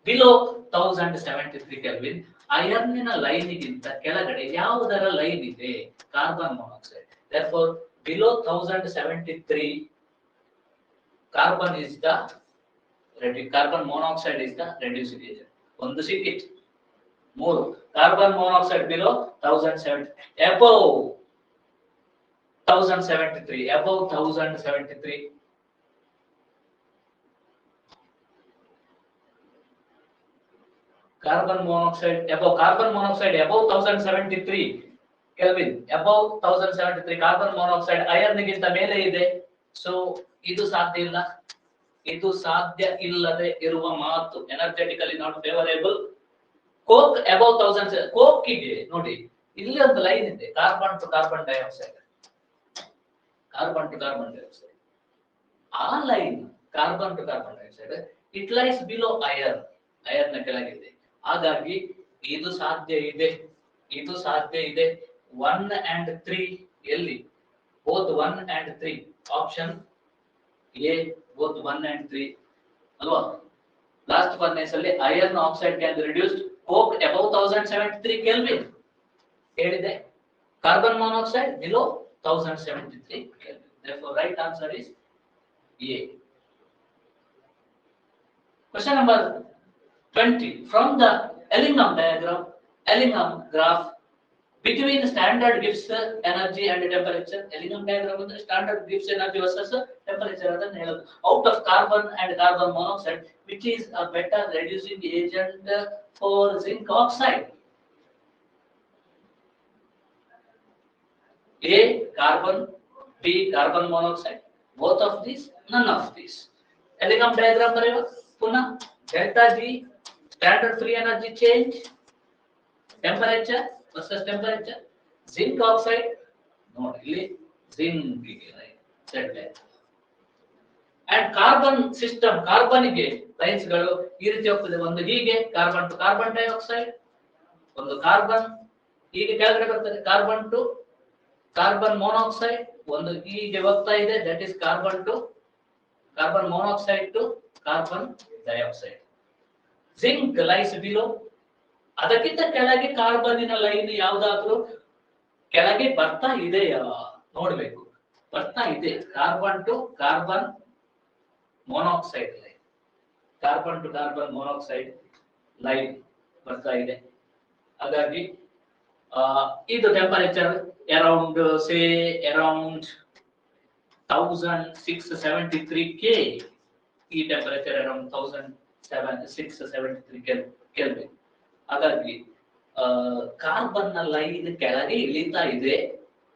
ಬಿಲೋ 1073 ಕೆಲ್ವಿನ್ ಐರನ್ನಿನ ಲೈನ್ಗಿಂತ ಕೆಳಗಡೆ ಯಾವುದರ ಲೈನ್ ಇದೆ? Carbon monoxide. therefore below 1073 carbon is the carbon monoxide is the reducing agent. ಒಂದು ಸಿಕ್ಕಿತ್ತು. 3 carbon monoxide below 1070, above 1073, above 1073. Carbon monoxide above 1073 Kelvin, above 1073 carbon monoxide iron ಗಿಂತ ಮೇಲೆ ಇದೆ. ಸೊ ಇದು ಸಾಧ್ಯ ಇಲ್ಲ, ಇದು ಸಾಧ್ಯ ಇಲ್ಲದೆ ಇರುವ ಮಾತು. Energetically not favourable. Coke above 1000, ಕೋಕಿಗೆ ನೋಡಿ ಇಲ್ಲಿ ಒಂದು ಲೈನ್ ಇದೆ, carbon to carbon dioxide, carbon to carbon dioxide. ಆ line carbon to carbon dioxide it lies below iron, iron ನ ಕೆಳಗಿದೆ. ಹಾಗಾಗಿ ಇದು ಸಾಧ್ಯ ಇದೆ, ಇದು ಸಾಧ್ಯ ಇದೆ. 1 and 3 ಎಲ್ಲಿ? both 1 and 3, option A both 1 and 3 ಅಲ್ವಾ? ಲಾಸ್ಟ್ ಫರ್ನೇಸ್ ಅಲ್ಲಿ iron oxide can be reduced, coke above 1073 kelvin ಹೇಳಿದೆ, carbon monoxide below 1073 kelvin. therefore right answer is A. Question number 20. From the Ellingham diagram, Ellingham graph, between standard gives energy and temperature. Ellingham diagram ಅಂದ್ರೆ standard gives energy versus temperature ಅದನ್ನ ಹೇಳೋದು. Out of carbon and carbon monoxide, which is a better reducing agent for zinc oxide? A carbon, B carbon monoxide, both of these, none of these. Ellingham diagram ಬರೆಯುವ ಪುನಃ. delta G standard free energy change, temperature versus temperature. Zinc oxide ನೋಡಿ ಇಲ್ಲಿ zinc ಗೆ set ಆಯ್ತು. and carbon system, carbon ಗೆ lines ಗಳು ಈ ರೀತಿ ಹೋಗ್ತದೆ. ಒಂದು ಹೀಗೆ ಕಾರ್ಬನ್ ಟು ಕಾರ್ಬನ್ ಡೈಆಕ್ಸೈಡ್, ಒಂದು ಕಾರ್ಬನ್ ಹೀಗೆ ಕೆಳಗಡೆ ಬರ್ತದೆ ಕಾರ್ಬನ್ ಟು ಕಾರ್ಬನ್ ಮೊನಾಕ್ಸೈಡ್, ಒಂದು ಹೀಗೆ ಹೋಗ್ತಾ ಇದೆ, that is carbon to carbon monoxide to carbon dioxide. Zinc lies below, ಅದಕ್ಕಿಂತ ಕೆಳಗೆ ಕಾರ್ಬನ್ನಿನ ಲೈನ್ ಯಾವ್ದಾದ್ರು ಕೆಳಗೆ ಬರ್ತಾ ಇದೆಯಾ ನೋಡ್ಬೇಕು. ಬರ್ತಾ ಇದೆ, carbon to carbon monoxide line, carbon to carbon monoxide line ಬರ್ತಾ ಇದೆ. ಹಾಗಾಗಿ ಇದು temperature around say around 1673 K. ಈ ಟೆಂಪರೇಚರ್ around 1673 ಕೆಲ್ವಿನ್. ಹಾಗಾಗಿ ಕಾರ್ಬನ್ ನ ಲೈನ್ ಕೆಳಗೆ ಇಳಿತಾ ಇದೆ,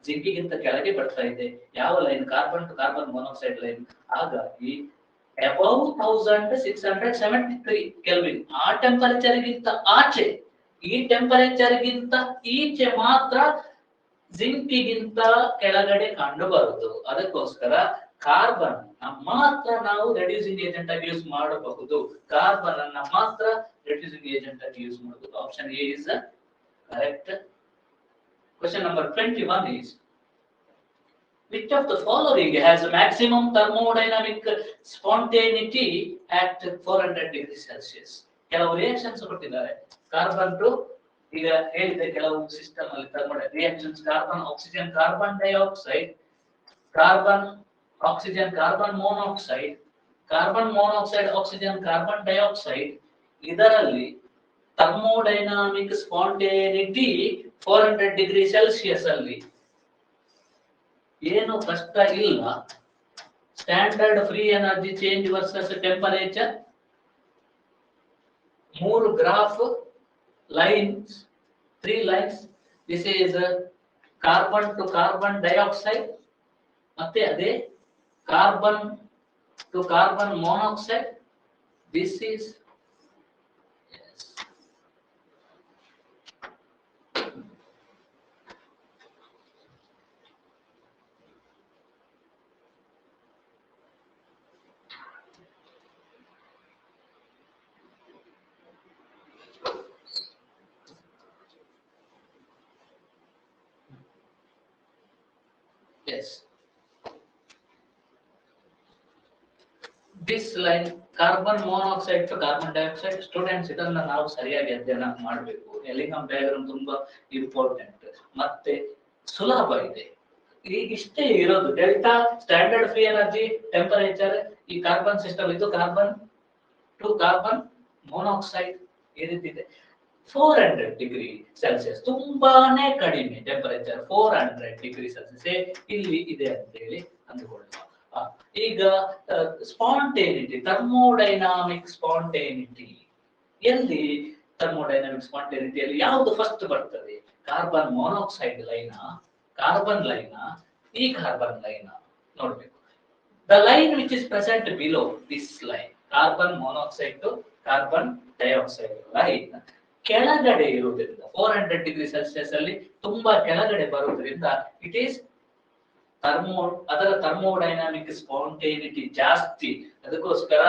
ಜಿಂಕಿಗಿಂತ ಕೆಳಗೆ ಬರ್ತಾ ಇದೆ. ಯಾವ line? Carbon to carbon monoxide line. ಹಾಗಾಗಿ above 1673 ಕೆಲ್ವಿನ್. ಆ ಟೆಂಪರೇಚರ್ ಗಿಂತ ಆಚೆ, ಈ ಟೆಂಪರೇಚರ್ ಗಿಂತ ಈಚೆ ಮಾತ್ರ ಜಿಂಕಿಗಿಂತ ಕೆಳಗಡೆ ಕಂಡು ಬರುವುದು. ಅದಕ್ಕೋಸ್ಕರ ಕಾರ್ಬನ್ ಮಾತ್ರ ನಾವು ರೆಡ್ಯೂಸಿಂಗ್ ಏಜೆಂಟ್ ಆಗಿ ಯೂಸ್ ಮಾಡಬಹುದು, ಕಾರ್ಬನ್ ಅನ್ನ ಮಾತ್ರ ರೆಡ್ಯೂಸಿಂಗ್ ಏಜೆಂಟ್ ಆಗಿ ಯೂಸ್ ಮಾಡಬಹುದು. Option A is correct. Question number 21 is, which of the following has maximum thermodynamic spontaneity at 400 degrees Celsius? ಕೆಲವು ರಿಯಾಕ್ಷನ್ಸ್ ಕೊಟ್ಟಿದ್ದಾರೆ. ಕಾರ್ಬನ್ ಟು, ಈಗ ಹೇಳಿದೆ ಕೆಲವು ಸಿಸ್ಟಮ್ ಅಲ್ಲಿ thermodynamic reactions, carbon oxygen carbon dioxide, carbon oxygen carbon monoxide, carbon monoxide oxygen carbon dioxide. ಇದರಲ್ಲಿ thermodynamic spontaneity 400 degree Celsius ಅಲ್ಲಿ ಏನು ಕಷ್ಟ ಇಲ್ಲ. Standard free energy change versus temperature, 3 graph lines, 3 lines. This is carbon to carbon dioxide, ಮತ್ತೆ ಅದೇ carbon to carbon monoxide. This is yes, this line carbon monoxide to carbon dioxide. Students ಇದನ್ನ ನಾವು ಸರಿಯಾಗಿ ಅಧ್ಯಯನ ಮಾಡಬೇಕು. ಎಲ್ಲಿಂಗಮ್ ಡಯಾಗ್ರಾಮ್ ತುಂಬಾ important ಮತ್ತೆ ಸುಲಭ ಇದೆ. ಇಷ್ಟೇ ಇರೋದು. Delta standard free energy, temperature, ಈ ಕಾರ್ಬನ್ ಸಿಸ್ಟಮ್ ಇದು ಕಾರ್ಬನ್ ಟು ಕಾರ್ಬನ್ ಮೊನಾಕ್ಸೈಡ್, ಈ ರೀತಿ ಇದೆ. 400 ಡಿಗ್ರಿ ಸೆಲ್ಸಿಯಸ್ ತುಂಬಾನೇ ಕಡಿಮೆ ಟೆಂಪರೇಚರ್, 400 ಡಿಗ್ರಿ ಸೆಲ್ಸಿಯಸ್ ಇಲ್ಲಿ ಇದೆ ಅಂತ ಹೇಳಿ ಅಂದುಕೊಳ್ಳುವ. ಈಗ ಸ್ಪಾಂಟೇನಿಟಿ, ಥರ್ಮೋಡೈನಾಮಿಕ್ ಸ್ಪಾಂಟೇನಿಟಿ, ಎಲ್ಲಿ ಥರ್ಮೋಡೈನಾಮಿಕ್ ಸ್ಪಾಂಟೇನಿಟಿಯಲ್ಲಿ ಯಾವುದು ಫಸ್ಟ್ ಬರ್ತದೆ? ಕಾರ್ಬನ್ ಮೊನಾಕ್ಸೈಡ್ ಲೈನಾ, ಕಾರ್ಬನ್ ಲೈನಾ, ಈ ಕಾರ್ಬನ್ ಲೈನಾ ನೋಡ್ಬೇಕು. The line which is present below this line, carbon monoxide to carbon dioxide line, ಕೆಳಗಡೆ ಇರುವುದರಿಂದ 400 ಡಿಗ್ರಿ ಸೆಲ್ಸಿಯಸ್ ಅಲ್ಲಿ ತುಂಬಾ ಕೆಳಗಡೆ ಬರುವುದರಿಂದ ಇಟ್ ಈಸ್ ಅದರ ಥರ್ಮೋಡೈನಾಮಿಕ್ ಸ್ಪಾಂಟೇನಿಟಿ ಜಾಸ್ತಿ. ಅದಕ್ಕೋಸ್ಕರ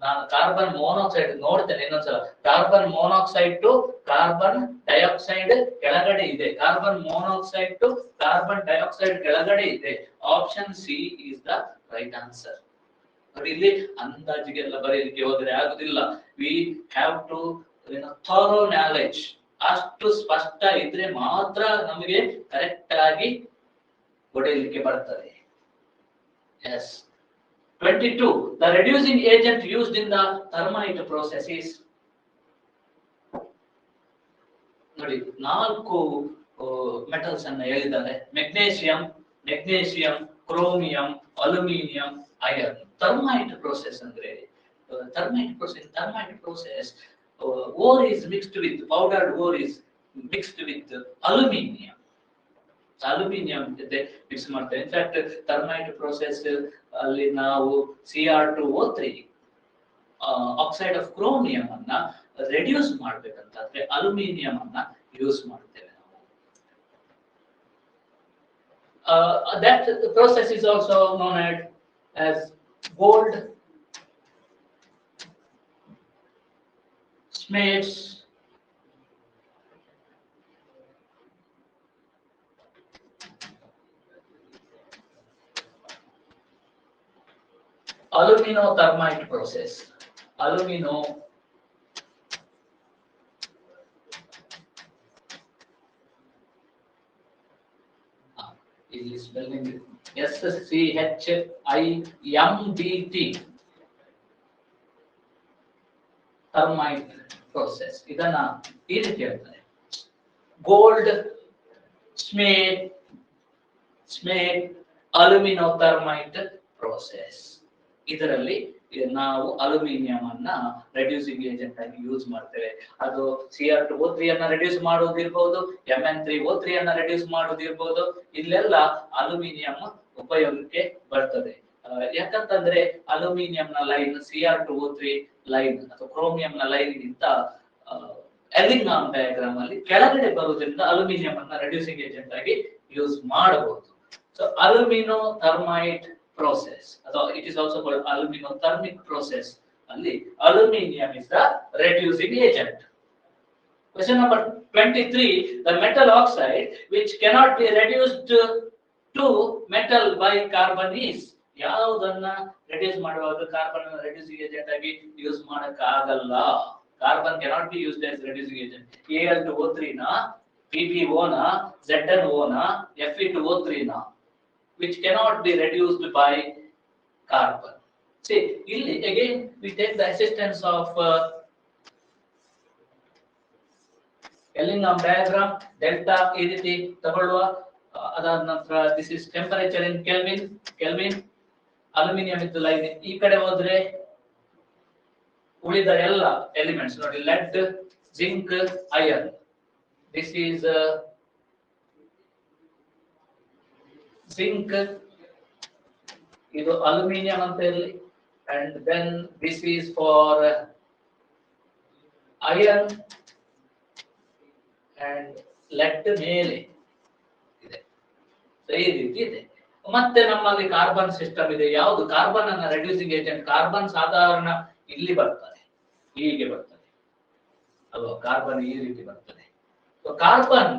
ನಾನು ಕಾರ್ಬನ್ ಮೊನಾಕ್ಸೈಡ್ ನೋಡ್ತೇನೆ ಇನ್ನೊಂದ್ಸಲ. Carbon monoxide to carbon dioxide ಕೆಳಗಡೆ ಇದೆ, carbon monoxide to carbon dioxide ಕೆಳಗಡೆ ಇದೆ. Option C is the right answer. ನೋಡಿ ಇಲ್ಲಿ ಅಂದಾಜಿಗೆಲ್ಲ ಬರೆಯಲಿಕ್ಕೆ ಹೋದರೆ ಆಗುದಿಲ್ಲ. We have to thorough knowledge, ಅಷ್ಟು ಸ್ಪಷ್ಟ ಇದ್ರೆ ಮಾತ್ರ ನಮಗೆ ಕರೆಕ್ಟ್ ಆಗಿ ಹೊಡೆಯಲಿಕ್ಕೆ ಬರ್ತದೆ. Yes 22. The reducing agent used in the thermite process is, ನೋಡಿ 4 ಮೆಟಲ್ಸ್ ಅನ್ನ ಹೇಳಿದ್ದಾರೆ. Magnesium, chromium, aluminium, iron. Thermite process ಅಂದ್ರೆ thermite process ore is mixed with powdered ore is mixed with aluminum. Aluminium ಜೊತೆ mix ಮಾಡ್ತೇವೆ. In fact thermite process ಅಲ್ಲಿ ನಾವು Cr2O3 oxide of chromium ಅನ್ನ reduce ಮಾಡ್ಬೇಕಂತಾದ್ರೆ aluminium ಅನ್ನ ಯೂಸ್ ಮಾಡ್ತೇವೆ ನಾವು. That process is also known as gold Smith's aluminothermite process. ಇಲ್ಲಿ spelling SCHIMDT thermite process. ಇದನ್ನ ಈ ರೀತಿ ಹೇಳ್ತಾರೆ, ಗೋಲ್ಡ್ ಸ್ಮೇಟ್ ಅಲ್ಯೂಮಿನೋಥರ್ಮೈಟ್ ಪ್ರೋಸೆಸ್. ಇದರಲ್ಲಿ ನಾವು ಅಲ್ಯೂಮಿನಿಯಂ ಅನ್ನ ರೆಡ್ಯೂಸಿಂಗ್ ಏಜೆಂಟ್ ಆಗಿ ಯೂಸ್ ಮಾಡ್ತೇವೆ. ಅದು Cr2O3 ಅನ್ನ ರೆಡ್ಯೂಸ್ ಮಾಡೋದಿರ್ಬೋದು, Mn3O3 ಅನ್ನ ರೆಡ್ಯೂಸ್ ಮಾಡೋದಿರ್ಬೋದು. ಇಲ್ಲೆಲ್ಲ ಅಲ್ಯೂಮಿನಿಯಂ ಉಪಯೋಗಕ್ಕೆ ಬರ್ತದೆ. ಯಾಕಂತಂದ್ರೆ ಅಲ್ಯೂಮಿನಿಯಂ ನ ಲೈನ್ Cr2O3 ಲೈನ್ ಅಥವಾ ಕ್ರೋಮಿಯಂ ನ ಲೈನ್ ಗಿಂತ ಎಲ್ಲಿಂಗಾಮ್ ಡಯಾಗ್ರಾಮ್ ಅಲ್ಲಿ ಕೆಳಗಡೆ ಬರುವುದರಿಂದ ಅಲ್ಯೂಮಿನಿಯಂ ಅನ್ನ ರೆಡ್ಯೂಸಿಂಗ್ ಏಜೆಂಟ್ ಆಗಿ ಯೂಸ್ ಮಾಡಬಹುದು. So aluminothermite process, although it is also called aluminothermic process, only aluminium is the reducing agent. Question number 23. The metal oxide which cannot be reduced to metal by carbon is, ಯಾವುದನ್ನ reduce ಮಾಡುವಾಗ carbon ಅನ್ನು reducing agent ಆಗಿ use ಮಾಡಕ ಆಗಲ್ಲ. Carbon cannot be used as reducing agent. Al2O3 ನ, PbO ನ, ZnO ನ, Fe2O3 ನ, which cannot be reduced by carbon. See, illi again we take the assistance of Ellingham diagram, delta ee riti ತಗೊಳ್ಳುವ. ಅದಾದ ನಂತರ this is temperature in Kelvin. Aluminium ಇತ್ತು line ಈ ಕಡೆ ಹೋದ್ರೆ ಉಳಿದ ಎಲ್ಲ ಎಲಿಮೆಂಟ್ಸ್ ನೋಡಿ, lead, zinc, iron. This is zinc, ಇದು ಅಲ್ಯೂಮಿನಿಯಂ ಅಂತ ಇರಲಿ, and then this is for iron and lead ಮೇಲೆ ಇದೆ. ಈ ರೀತಿ ಇದೆ. ಮತ್ತೆ ನಮ್ಮಲ್ಲಿ ಕಾರ್ಬನ್ ಸಿಸ್ಟಮ್ ಇದೆ. ಯಾವುದು ಕಾರ್ಬನ್ ಅನ್ನ ರೆಡ್ಯೂಸಿಂಗ್ ಏಜೆಂಟ್? ಕಾರ್ಬನ್ ಸಾಧಾರಣ ಇಲ್ಲಿ ಬರ್ತದೆ, ಹೀಗೆ ಬರ್ತದೆ ಅಲ್ವಾ? ಕಾರ್ಬನ್ ಈ ರೀತಿ ಬರ್ತದೆ. Carbon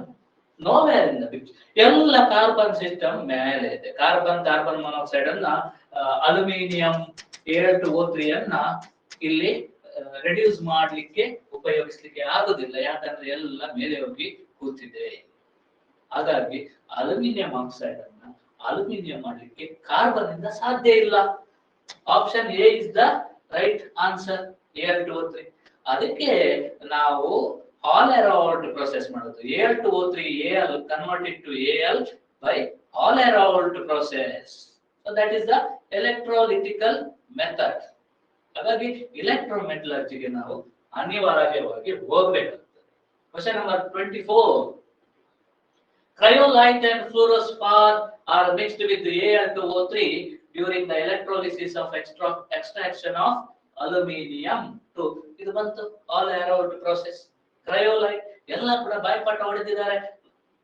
nowhere in the picture. ಎಲ್ಲ ಕಾರ್ಬನ್ ಸಿಸ್ಟಮ್ ಮೇಲೆ ಇದೆ. ಕಾರ್ಬನ್ ಮೊನಾಕ್ಸೈಡ್ ಅನ್ನ ಅಲ್ಯೂಮಿನಿಯಂ Al2O3 ಅನ್ನ ಇಲ್ಲಿ ರೆಡ್ಯೂಸ್ ಮಾಡ್ಲಿಕ್ಕೆ ಉಪಯೋಗಿಸ್ಲಿಕ್ಕೆ ಆಗುದಿಲ್ಲ, ಯಾಕಂದ್ರೆ ಎಲ್ಲ ಮೇಲೆ ಹೋಗಿ ಕೂತಿದೆ. ಹಾಗಾಗಿ ಅಲ್ಯೂಮಿನಿಯಂ ಆಕ್ಸೈಡ್ ಅನ್ನ ಅಲ್ಯೂಮಿನಿಯಂ ಮಾಡ್ಲಿಕ್ಕೆ ಕಾರ್ಬನ್ ಇಂದ ಸಾಧ್ಯ ಇಲ್ಲ. Option A is the right answer, Al2O3. ಅದಕ್ಕೆ ನಾವು all around process ಮಾಡೋದು. Al2O3 Al converted to Al by all around process. So that is the electrolytical method. ಹಾಗಾಗಿ ಎಲೆಕ್ಟ್ರೋಮೆಟಲರ್ಜಿಗೆ ನಾವು ಅನಿವಾರ್ಯವಾಗಿ ಹೋಗಬೇಕಾಗ್ತದೆ. Question number 24. Cryolite and fluorspar are mixed with Al2O3 during the electrolysis of extraction of aluminum. ಇದು ಬಂತು all around process. Cryolite ಎಲ್ಲ ಕೂಡ ಬಾಯ್ಪಾಠ ಹೊಡೆದಿದ್ದಾರೆ.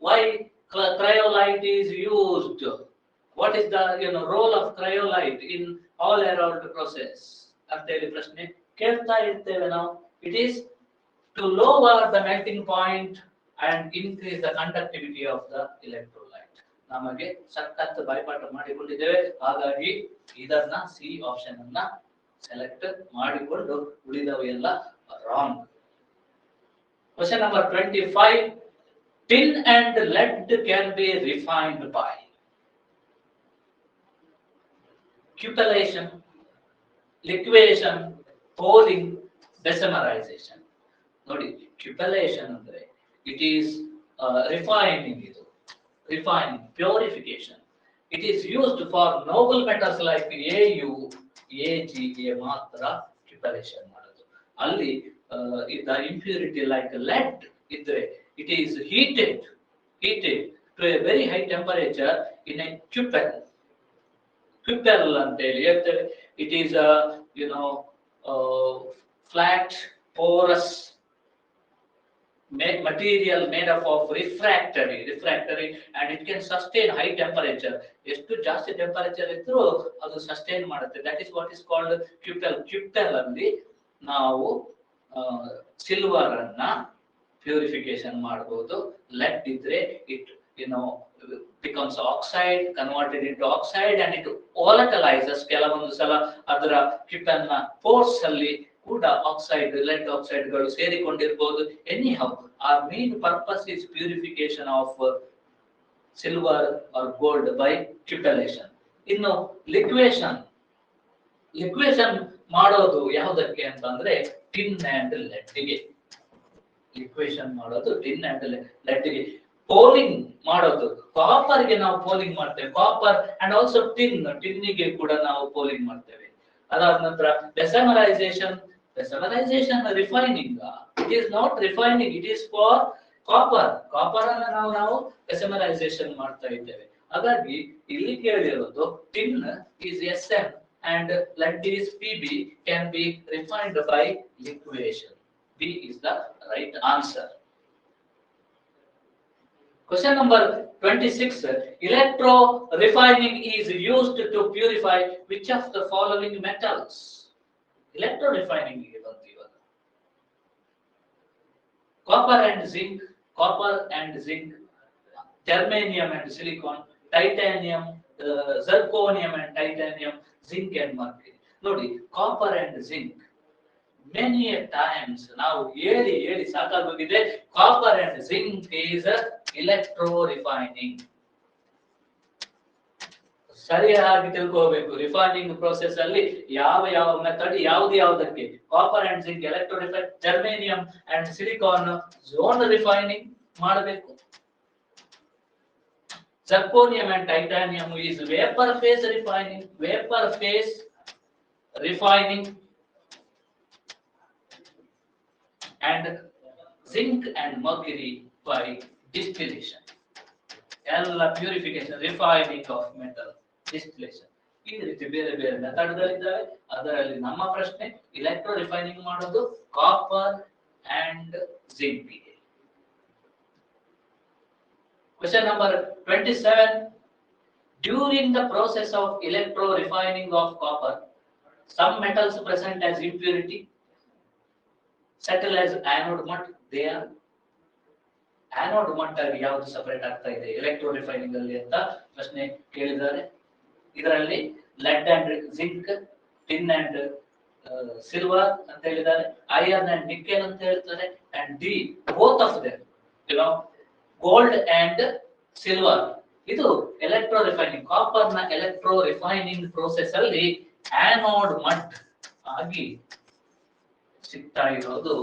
Why cryolite is used? What is the role of cryolite in all around process? ಅಂತ ಹೇಳಿ ಪ್ರಶ್ನೆ ಕೇಳ್ತಾ ಇರ್ತೇವೆ ನಾವು. It is to lower the melting point and increase the conductivity of the electrolyte. ನಮಗೆ ಸಖತ್ ಬಾಯ್ಪಾಠ ಮಾಡಿಕೊಂಡಿದ್ದೇವೆ. ಹಾಗಾಗಿ ಇದನ್ನ ಸಿ ಆಪ್ಷನ್ ಅನ್ನ ಸೆಲೆಕ್ಟ್ ಮಾಡಿಕೊಂಡು ಉಳಿದವೆಲ್ಲ wrong. Question number 25. Tin and lead can be refined by cupellation, liquation, pouring, decimerization. ನೋಡಿ, cupellation ಅಂದ್ರೆ it is refining, refining, purification. It is used for noble metals like Au, Ag ಮಾತ್ರ cupellation ಮಾಡೋದು. ಅಲ್ಲಿ the impurity like lead ಇದ್ರೆ it is heated to a very high temperature in a cupel. Cupel ಅಂತ ಹೇಳಿ ಹೇಳ್ತೇವೆ. It is a flat porous material made up of refractory and it can sustain high temperature. ಎಷ್ಟು ಜಾಸ್ತಿ temperature ಇದ್ರೂ ಅದು sustain ಮಾಡುತ್ತೆ. That is what is called cupel. Cupel ಅಲ್ಲಿ ನಾವು ಸಿಲ್ವರ್ ಅನ್ನ ಪ್ಯೂರಿಫಿಕೇಶನ್ ಮಾಡಬಹುದು. ಲೆಡ್ ಇದ್ರೆ it becomes oxide, converted into oxide and it volatilizes. ಕೆಲವೊಂದು ಸಲ ಅದರ ಕ್ಯುಪಲ್ ನ ಪೋರ್ಸ್ ಅಲ್ಲಿ ಕೂಡ ಆಕ್ಸೈಡ್, ಲೆಡ್ ಆಕ್ಸೈಡ್ ಗಳು ಸೇರಿಕೊಂಡಿರಬಹುದು. Anyhow, our main purpose is purification of silver or gold by cupellation. ಇನ್ನು liquation ಮಾಡೋದು ಯಾವುದಕ್ಕೆ ಅಂತಂದ್ರೆ ಟಿನ್ ಅಂಡ್ ಲೆಡ್ ಗೆ. ಲಿಕ್ವೇಷನ್ ಮಾಡೋದು ಟಿನ್ ಅಂಡ್ ಲೆಡ್ ಗೆ. ಪೋಲಿಂಗ್ ಮಾಡೋದು ಕಾಪರ್ ಗೆ ನಾವು ಪೋಲಿಂಗ್ ಮಾಡ್ತೇವೆ. ಕಾಪರ್ ಅಂಡ್ ಆಲ್ಸೋ ಟಿನ್ ಗೆ ಕೂಡ ನಾವು ಪೋಲಿಂಗ್ ಮಾಡ್ತೇವೆ. ಅದಾದ ನಂತರ bessemerisation refining. It is not refining, it is for copper ಅನ್ನ ನಾವು ಡೆಸಮರೈಸೇಷನ್ ಮಾಡ್ತಾ ಇದ್ದೇವೆ. ಹಾಗಾಗಿ ಇಲ್ಲಿ ಕೇಳಿರೋದು tin is Sm and lead is Pb, can be refined by liquation. B is the right answer. Question number 26. Electro refining is used to purify which of the following metals? Electro refining ಗೆ ಬಂತು ಇವಾಗ. Copper and zinc, germanium and silicon, titanium, zirconium and titanium, zinc and mercury. ನೋಡಿ, copper and zinc many a times ನಾವು ಹೇಳಿ ಸಾಕಾಗೋಗಿದೆ. Copper and zinc is electro refining. ಸರಿಯಾಗಿ ತಿಳ್ಕೋಬೇಕು. Refining process ಅಲ್ಲಿ ಯಾವ ಮೆಥಡ್ ಯಾವುದಕ್ಕೆ? Copper and zinc electro refine, germanium and silicon zone refining ಮಾಡಬೇಕು. Zirconium and titanium is vapor phase refining, and zinc and mercury by distillation. All purification, refining of metal, distillation. ಈ ರೀತಿ ಬೇರೆ ಮೆಥಡ್ಗಳಿದ್ದಾವೆ. ಅದರಲ್ಲಿ ನಮ್ಮ ಪ್ರಶ್ನೆ ಎಲೆಕ್ಟ್ರೋ ರಿಫೈನಿಂಗ್ ಮಾಡೋದು copper and zinc. Question number 27. During the process of electro refining of copper, some metals present as impurity settle as anode mud. They are anode mud ಆಗಿ ಯಾವುದು separate ಆಗ್ತಾ ಇದೆ ಎಲೆಕ್ಟ್ರೋ ರಿಫೈನಿಂಗ್ ಅಲ್ಲಿ ಅಂತ ಪ್ರಶ್ನೆ ಕೇಳಿದ್ದಾರೆ. ಇದರಲ್ಲಿ lead and zinc, tin and silver ಅಂತ ಹೇಳಿದ್ದಾರೆ, iron and nickel ಅಂತ ಹೇಳ್ತಾರೆ, and D both of them, gold and silver. ಇದು ಎಲೆಕ್ಟ್ರೋ ರಿಫೈನಿಂಗ್. ಕಾಪರ್ ನ ಎಲೆಕ್ಟ್ರೋ ರಿಫೈನಿಂಗ್ ಪ್ರೋಸೆಸ್ ಅಲ್ಲಿ ಆನೋಡ್ ಮಡ್ ಆಗಿ ಸಿಗ್ತಾ ಇರೋದು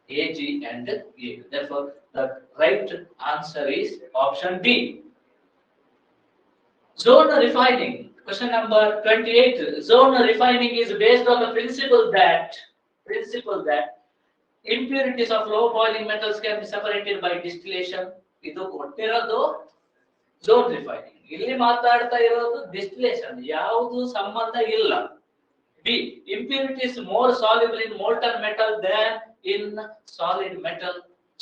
AG and A. Therefore, the right answer is option B. Zone refining. Question number 28. Zone refining is based on the principle that impurities of low boiling metals can be separated by distillation. ಇದು ಕೊಟ್ಟಿರೋದು zone refining. ಇಲ್ಲಿ ಮಾತಾಡ್ತಾ ಇರೋದು distillation. ಯಾವುದು ಸಂಬಂಧ ಇಲ್ಲ. B. Impurities more soluble in molten metal than in solid metal.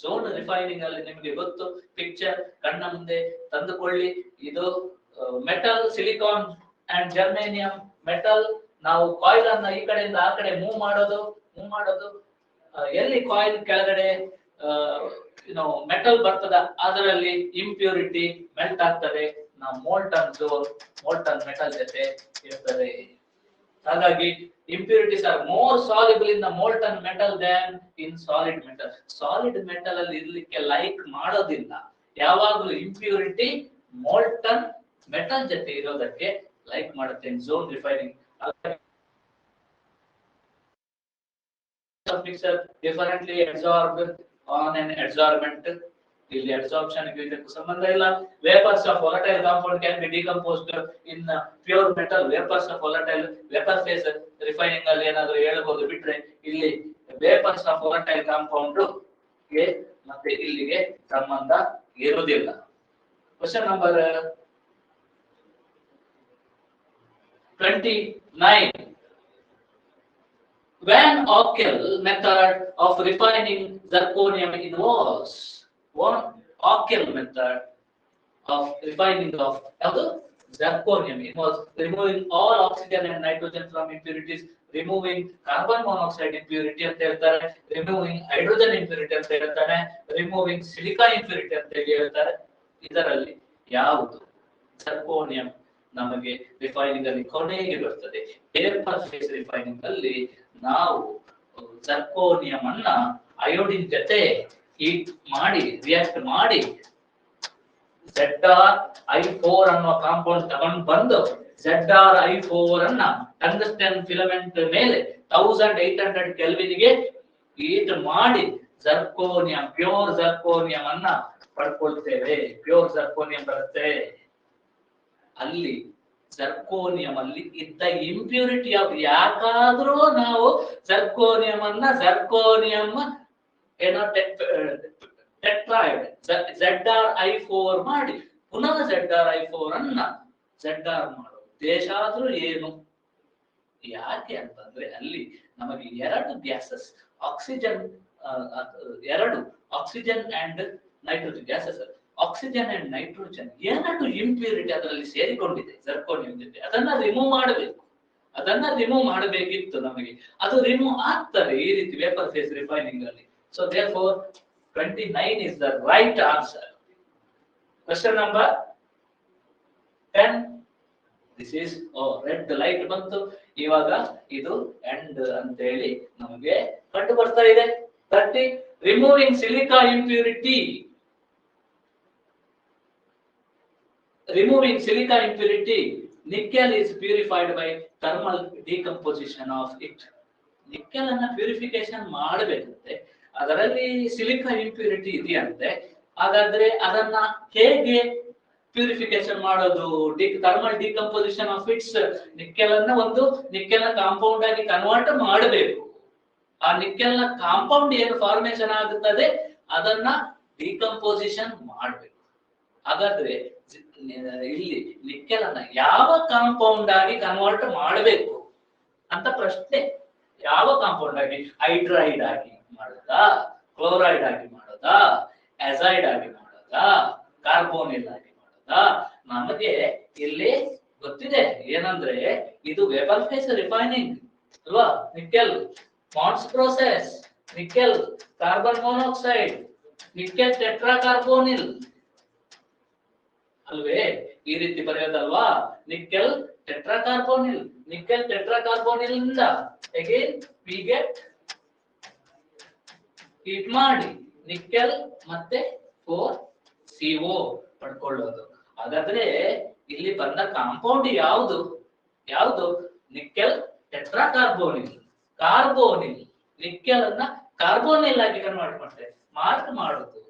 Zone refining ಅಲ್ಲಿ ನಿಮಗೆ ಗೊತ್ತು, ಪಿಕ್ಚರ್ ಕಣ್ಣ ಮುಂದೆ ತಂದುಕೊಳ್ಳಿ. ಇದು metal, silicon and germanium metal. ನಾವು ಕಾಯಿಲ್ ಅನ್ನ ಈ ಕಡೆಯಿಂದ ಆ ಕಡೆ ಮೂವ್ ಮಾಡೋದು. ಎಲ್ಲಿ ಕಾಯಿಲ್ ಕೆಳಗಡೆ ಮೆಟಲ್ ಬರ್ತದ ಅದರಲ್ಲಿ ಇಂಪ್ಯೂರಿಟಿ ಮೆಲ್ಟ್ ಆಗ್ತದೆ. ನಾವು ಮೋಲ್ಟನ್ ಮೆಟಲ್ ಜೊತೆ ಇರ್ತದೆ. ಹಾಗಾಗಿ impurities are more soluble in the molten metal than in solid metal. Solid metal ಅಲ್ಲಿ ಇರಲಿಕ್ಕೆ ಲೈಕ್ ಮಾಡೋದಿಲ್ಲ. ಯಾವಾಗಲೂ ಇಂಪ್ಯೂರಿಟಿ ಮೋಲ್ಟನ್ ಮೆಟಲ್ ಜೊತೆ ಇರೋದಕ್ಕೆ ಲೈಕ್ ಮಾಡುತ್ತೆ. Zone refining mixture differently absorbed on an adsorbent. ಇಲ್ಲಿ absorption ಗೆ ಇದಕ್ಕೂ ಸಂಬಂಧ ಇಲ್ಲ. Vapors of volatile compound can be decomposed in pure metal. Vapors of volatile vapor phase refining ಅಲ್ಲಿ ಏನಾದರೂ ಹೇಳಬಹುದು ಬಿಟ್ರೆ ಇಲ್ಲಿ vapors of volatile compound ಗೆ ಮತ್ತೆ ಇಲ್ಲಿಗೆ ಸಂಬಂಧ ಇರುವುದಿಲ್ಲ. Question number 29. Van Ockel method of refining zirconium involves one Ockel method of refining of zirconium involves removing all oxygen and nitrogen from impurities, removing carbon monoxide impurity ಅಂತ ಹೇಳ್ತಾರೆ, removing hydrogen impurity ಅಂತ ಹೇಳ್ತಾರೆ, removing silica impurity ಅಂತ ಹೇಳ್ತಾರೆ. ಇದರಲ್ಲಿ ಯಾವುದು zirconium ನಮಗೆ refining ಅಲ್ಲಿ ಕೊನೆಗೆ ಬರ್ತದೆ? ವೇಪರ್ ಫೇಸ್ ರಿಫೈನಿಂಗ್ ಅಲ್ಲಿ ನಾವು ಜರ್ಕೋನಿಯಂ ಅನ್ನ ಅಯೋಡಿನ್ ಜೊತೆ ಹೀಟ್ ಮಾಡಿ ರಿಯಾಕ್ಟ್ ಮಾಡಿ ZrI4 ಅನ್ನುವ ಕಾಂಪೌಂಡ್ ತಗೊಂಡು ಬಂದು ZrI4 ಅನ್ನ ಟಂಗ್ಸ್ಟನ್ ಫಿಲಮೆಂಟ್ ಮೇಲೆ 1800 ಕೆಲ್ವಿನ್ಗೆ ಹೀಟ್ ಮಾಡಿ ಜರ್ಕೋನಿಯಂ, ಪ್ಯೂರ್ ಜರ್ಕೋನಿಯಂ ಅನ್ನ ಪಡ್ಕೊಳ್ತೇವೆ. ಪ್ಯೂರ್ ಜರ್ಕೋನಿಯಂ ಬರುತ್ತೆ. ಅಲ್ಲಿ ಜರ್ಕೋನಿಯಂ ಅಲ್ಲಿ ಇದ್ದ ಇಂಪ್ಯೂರಿಟಿ ಯಾಕಾದ್ರೂ ನಾವು ಜರ್ಕೋನಿಯಂ ಟೆಟ್ರಾಯ್ಡ್ ZrI4 ಮಾಡಿ ಪುನಃ ZrI4 ಅನ್ನ ZR ಮಾಡೋದು ದೇಶ ಆದ್ರೂ ಏನು? ಯಾಕೆ ಅಂತಂದ್ರೆ ಅಲ್ಲಿ ನಮಗೆ ಎರಡು ಗ್ಯಾಸಸ್ ಎರಡು oxygen and nitrogen gases. Oxygen and nitrogen ಎರಡು ಇಂಪ್ಯೂರಿಟಿ ಅದರಲ್ಲಿ ಸೇರಿಕೊಂಡಿದೆ ಜರ್ಕೋನಿಯಂ ಜೊತೆ. ಅದನ್ನ ರಿಮೂವ್ ಮಾಡಬೇಕಿತ್ತು ನಮಗೆ. ಅದು ರಿಮೂವ್ ಆಗ್ತದೆ ಈ ರೀತಿ ವೇಪರ್ ಫೇಸ್ ರಿಫೈನಿಂಗ್ ಅಲ್ಲಿ. So therefore 29 is the right answer. Question number 10. This is red light ಬಂತು. ಇವಾಗ ಇದು ಎಂಡ್ ಅಂತ ಹೇಳಿ ನಮಗೆ ಕಂಡು ಬರ್ತಾ ಇದೆ. 30. Removing silica impurity. Removing silica impurity, nickel is purified by thermal decomposition of it. Nickel ಅನ್ನ ಪ್ಯೂರಿಫಿಕೇಶನ್ ಮಾಡಬೇಕಂತೆ, ಅದರಲ್ಲಿ ಸಿಲಿಕಾ ಇಂಪ್ಯೂರಿಟಿ ಇದೆಯಂತೆ. ಹಾಗಾದ್ರೆ ಅದನ್ನ ಹೇಗೆ ಪ್ಯೂರಿಫಿಕೇಶನ್ ಮಾಡೋದು? Thermal decomposition of it's. Nickel ಅನ್ನ ಒಂದು ನಿಕ್ಕೆಲ್ ಕಾಂಪೌಂಡ್ ಆಗಿ ಕನ್ವರ್ಟ್ ಮಾಡಬೇಕು. ಆ ನಿಕ್ಕೆಲ್ ನ ಕಾಂಪೌಂಡ್ ಏನು ಫಾರ್ಮೇಶನ್ ಆಗುತ್ತದೆ ಅದನ್ನ ಡಿಕಂಪೋಸಿಷನ್ ಮಾಡಬೇಕು. ಹಾಗಾದ್ರೆ ಇಲ್ಲಿ ನಿಕ್ಕೆಲ್ ಅನ್ನ ಯಾವ ಕಾಂಪೌಂಡ್ ಆಗಿ ಕನ್ವರ್ಟ್ ಮಾಡಬೇಕು ಅಂತ ಪ್ರಶ್ನೆ. ಯಾವ ಕಾಂಪೌಂಡ್ ಆಗಿ? ಹೈಡ್ರೈಡ್ ಆಗಿ ಮಾಡೋದಾ, ಕ್ಲೋರೈಡ್ ಆಗಿ ಮಾಡೋದಾ, ಅಸೈಡ್ ಆಗಿ ಮಾಡೋದಾ, ಕಾರ್ಬೋನಿಲ್ ಆಗಿ ಮಾಡೋದಾ? ನಮಗೆ ಇಲ್ಲಿ ಗೊತ್ತಿದೆ ಏನಂದ್ರೆ ಇದು ವೇಪರ್ ಫೇಸ್ ರಿಫೈನಿಂಗ್ ಅಲ್ವಾ. Nickel Mond's process, nickel carbon monoxide, nickel tetra carbonyl ಅಲ್ವೇ? ಈ ರೀತಿ ಬರೆಯೋದಲ್ವಾ. Nickel tetra carbonyl, nickel tetra carbonyl ಇಂದ ಅಗೇನ್ ವಿ ಗೆಟ್ ಹೀಟ್ ಮಾಡಿ ನಿಕ್ಕೆಲ್ ಮತ್ತೆ 4CO ಪಡ್ಕೊಳ್ಳೋದು. ಹಾಗಾದ್ರೆ ಇಲ್ಲಿ ಬಂದ ಕಾಂಪೌಂಡ್ ಯಾವುದು? Nickel tetra carbonyl. Carbonyl nickel ಅನ್ನ ಕಾರ್ಬೋನಿಲ್ ಆಗಿ ಕನ್ವರ್ಟ್ ಮಾಡ್ತೇವೆ. ಮಾರ್ಕ್ ಮಾಡೋದು,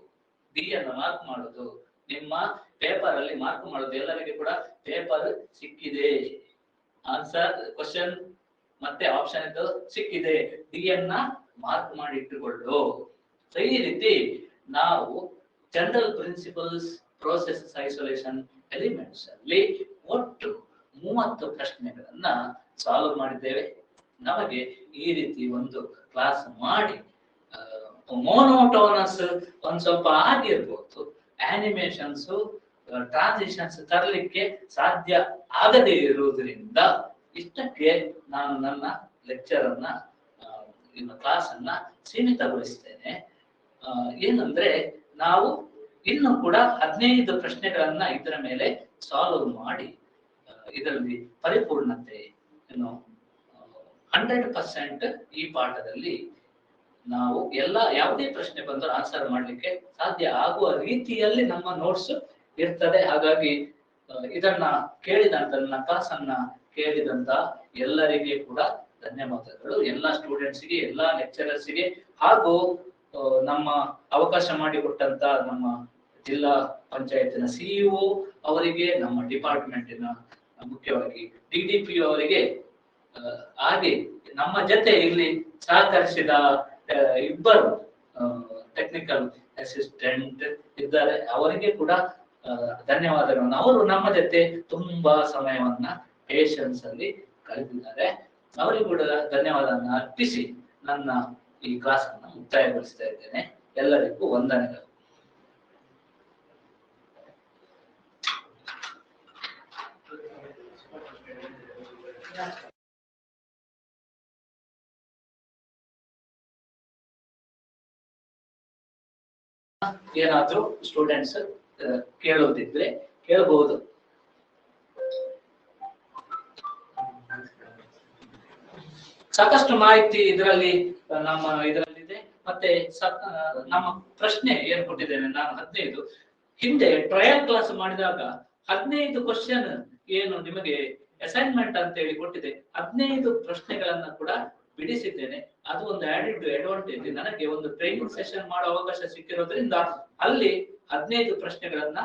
ಡಿ ಅನ್ನ ಮಾರ್ಕ್ ಮಾಡೋದು, ನಿಮ್ಮ ಪೇಪರ್ ಅಲ್ಲಿ ಮಾರ್ಕ್ ಮಾಡೋದು. ಎಲ್ಲರಿಗೂ ಕೂಡ ಪೇಪರ್ ಸಿಕ್ಕಿದೆ, ಆನ್ಸರ್ ಕ್ವಶನ್ ಮತ್ತೆ ಆಪ್ಷನ್ ಇದು ಸಿಕ್ಕಿದೆ, ಡಿ ಅನ್ನ ಮಾರ್ಕ್ ಮಾಡಿ ಇಟ್ಟುಕೊಳ್ಳು. ಸೊ ಈ ರೀತಿ ನಾವು general principles, process isolation, elements ಅಲ್ಲಿ ಒಟ್ಟು 30 ಪ್ರಶ್ನೆಗಳನ್ನ ಸಾಲ್ವ್ ಮಾಡಿದ್ದೇವೆ. ನಮಗೆ ಈ ರೀತಿ ಒಂದು ಕ್ಲಾಸ್ ಮಾಡಿ ಮೋನೋಟೋನಸ್ ಒಂದ್ ಸ್ವಲ್ಪ ಆಗಿರ್ಬೋದು, ಆನಿಮೇಷನ್ಸ್ ಟ್ರಾನ್ಸಿಷನ್ಸ್ ತರಲಿಕ್ಕೆ ಸಾಧ್ಯ ಆಗದೇ ಇರುವುದರಿಂದ ಇಷ್ಟಕ್ಕೆ ನಾನು ನನ್ನ ಲೆಕ್ಚರ್ ಅನ್ನ ಕ್ಲಾಸ್ ಅನ್ನ ಸೀಮಿತಗೊಳಿಸ್ತೇನೆ. ಏನಂದ್ರೆ ನಾವು ಇನ್ನು ಕೂಡ 15 ಪ್ರಶ್ನೆಗಳನ್ನ ಇದರ ಮೇಲೆ ಸಾಲ್ವ್ ಮಾಡಿ ಇದರಲ್ಲಿ ಪರಿಪೂರ್ಣತೆ 100% ಈ ಪಾಠದಲ್ಲಿ ನಾವು ಯಾವುದೇ ಪ್ರಶ್ನೆ ಬಂದರೂ ಆನ್ಸರ್ ಮಾಡ್ಲಿಕ್ಕೆ ಸಾಧ್ಯ ಆಗುವ ರೀತಿಯಲ್ಲಿ ನಮ್ಮ ನೋಟ್ಸ್ ಇರ್ತದೆ. ಹಾಗಾಗಿ ಇದನ್ನ ಕೇಳಿದಂತ ನನ್ನ ಕ್ಲಾಸ್ ಅನ್ನ ಕೇಳಿದಂತ ಎಲ್ಲರಿಗೆ ಕೂಡ ಧನ್ಯವಾದಗಳು. ಎಲ್ಲ ಸ್ಟೂಡೆಂಟ್ಸ್ಗೆ, ಎಲ್ಲ ಲೆಕ್ಚರರ್ಸ್ಗೆ ಹಾಗೂ ನಮ್ಮ ಅವಕಾಶ ಮಾಡಿಕೊಟ್ಟಂತ ನಮ್ಮ ಜಿಲ್ಲಾ ಪಂಚಾಯತ್ನ ಸಿಇಒ ಅವರಿಗೆ, ನಮ್ಮ ಡಿಪಾರ್ಟ್ಮೆಂಟಿನ ಮುಖ್ಯವಾಗಿ ಡಿಡಿಪಿ ಅವರಿಗೆ, ಹಾಗೆ ನಮ್ಮ ಜೊತೆ ಇಲ್ಲಿ ಸಹಕರಿಸಿದ ಇಬ್ಬರು ಟೆಕ್ನಿಕಲ್ ಅಸಿಸ್ಟೆಂಟ್ ಇದ್ದಾರೆ, ಅವರಿಗೆ ಕೂಡ ಧನ್ಯವಾದಗಳನ್ನು. ಅವರು ನಮ್ಮ ಜೊತೆ ತುಂಬಾ ಸಮಯವನ್ನ ಪೇಷನ್ಸ್ ಅಲ್ಲಿ ಕಳೆದಿದ್ದಾರೆ. ಅವರಿಗೂ ಕೂಡ ಧನ್ಯವಾದವನ್ನು ಅರ್ಪಿಸಿ ನನ್ನ ಈ ಕ್ಲಾಸ್ ಅನ್ನು ಮುಕ್ತಾಯಗೊಳಿಸ್ತಾ ಇದ್ದೇನೆ. ಎಲ್ಲರಿಗೂ ವಂದನೆಗಳು. ಏನಾದ್ರೂ ಸ್ಟೂಡೆಂಟ್ಸ್ ಕೇಳೋದಿದ್ರೆ ಕೇಳಬಹುದು. ಸಾಕಷ್ಟು ಮಾಹಿತಿ ಇದರಲ್ಲಿ ಇದರಲ್ಲಿದೆ. ಮತ್ತೆ ನಮ್ಮ ಪ್ರಶ್ನೆ ಏನ್ ಕೊಟ್ಟಿದ್ದೇನೆ ನಾನು 15 ಹಿಂದೆ ಟ್ರಯಲ್ ಕ್ಲಾಸ್ ಮಾಡಿದಾಗ 15 ಕ್ವಶನ್ ಏನು ನಿಮಗೆ ಅಸೈನ್ಮೆಂಟ್ ಅಂತ ಹೇಳಿ ಕೊಟ್ಟಿದೆ, 15 ಪ್ರಶ್ನೆಗಳನ್ನ ಕೂಡ ಬಿಡಿಸಿದ್ದೇನೆ. ಅದು ಒಂದು ಆಡೆಡ್ ಅಡ್ವಾಂಟೇಜ್. ನನಗೆ ಒಂದು ಟ್ರೈನಿಂಗ್ ಸೆಷನ್ ಮಾಡೋ ಅವಕಾಶ ಸಿಕ್ಕಿರೋದ್ರಿಂದ ಅಲ್ಲಿ 15 ಪ್ರಶ್ನೆಗಳನ್ನ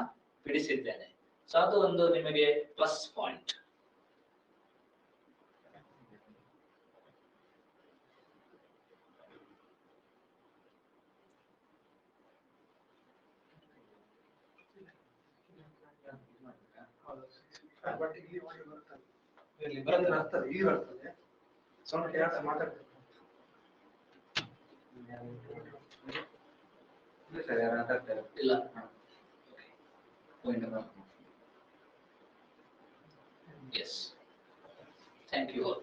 ಬಿಡಿಸಿದ್ದೇನೆ. ಸೊ ಅದು ಒಂದು ನಿಮಗೆ ಪ್ಲಸ್ ಪಾಯಿಂಟ್. ಇಲ್ಲ, yes, thank you all.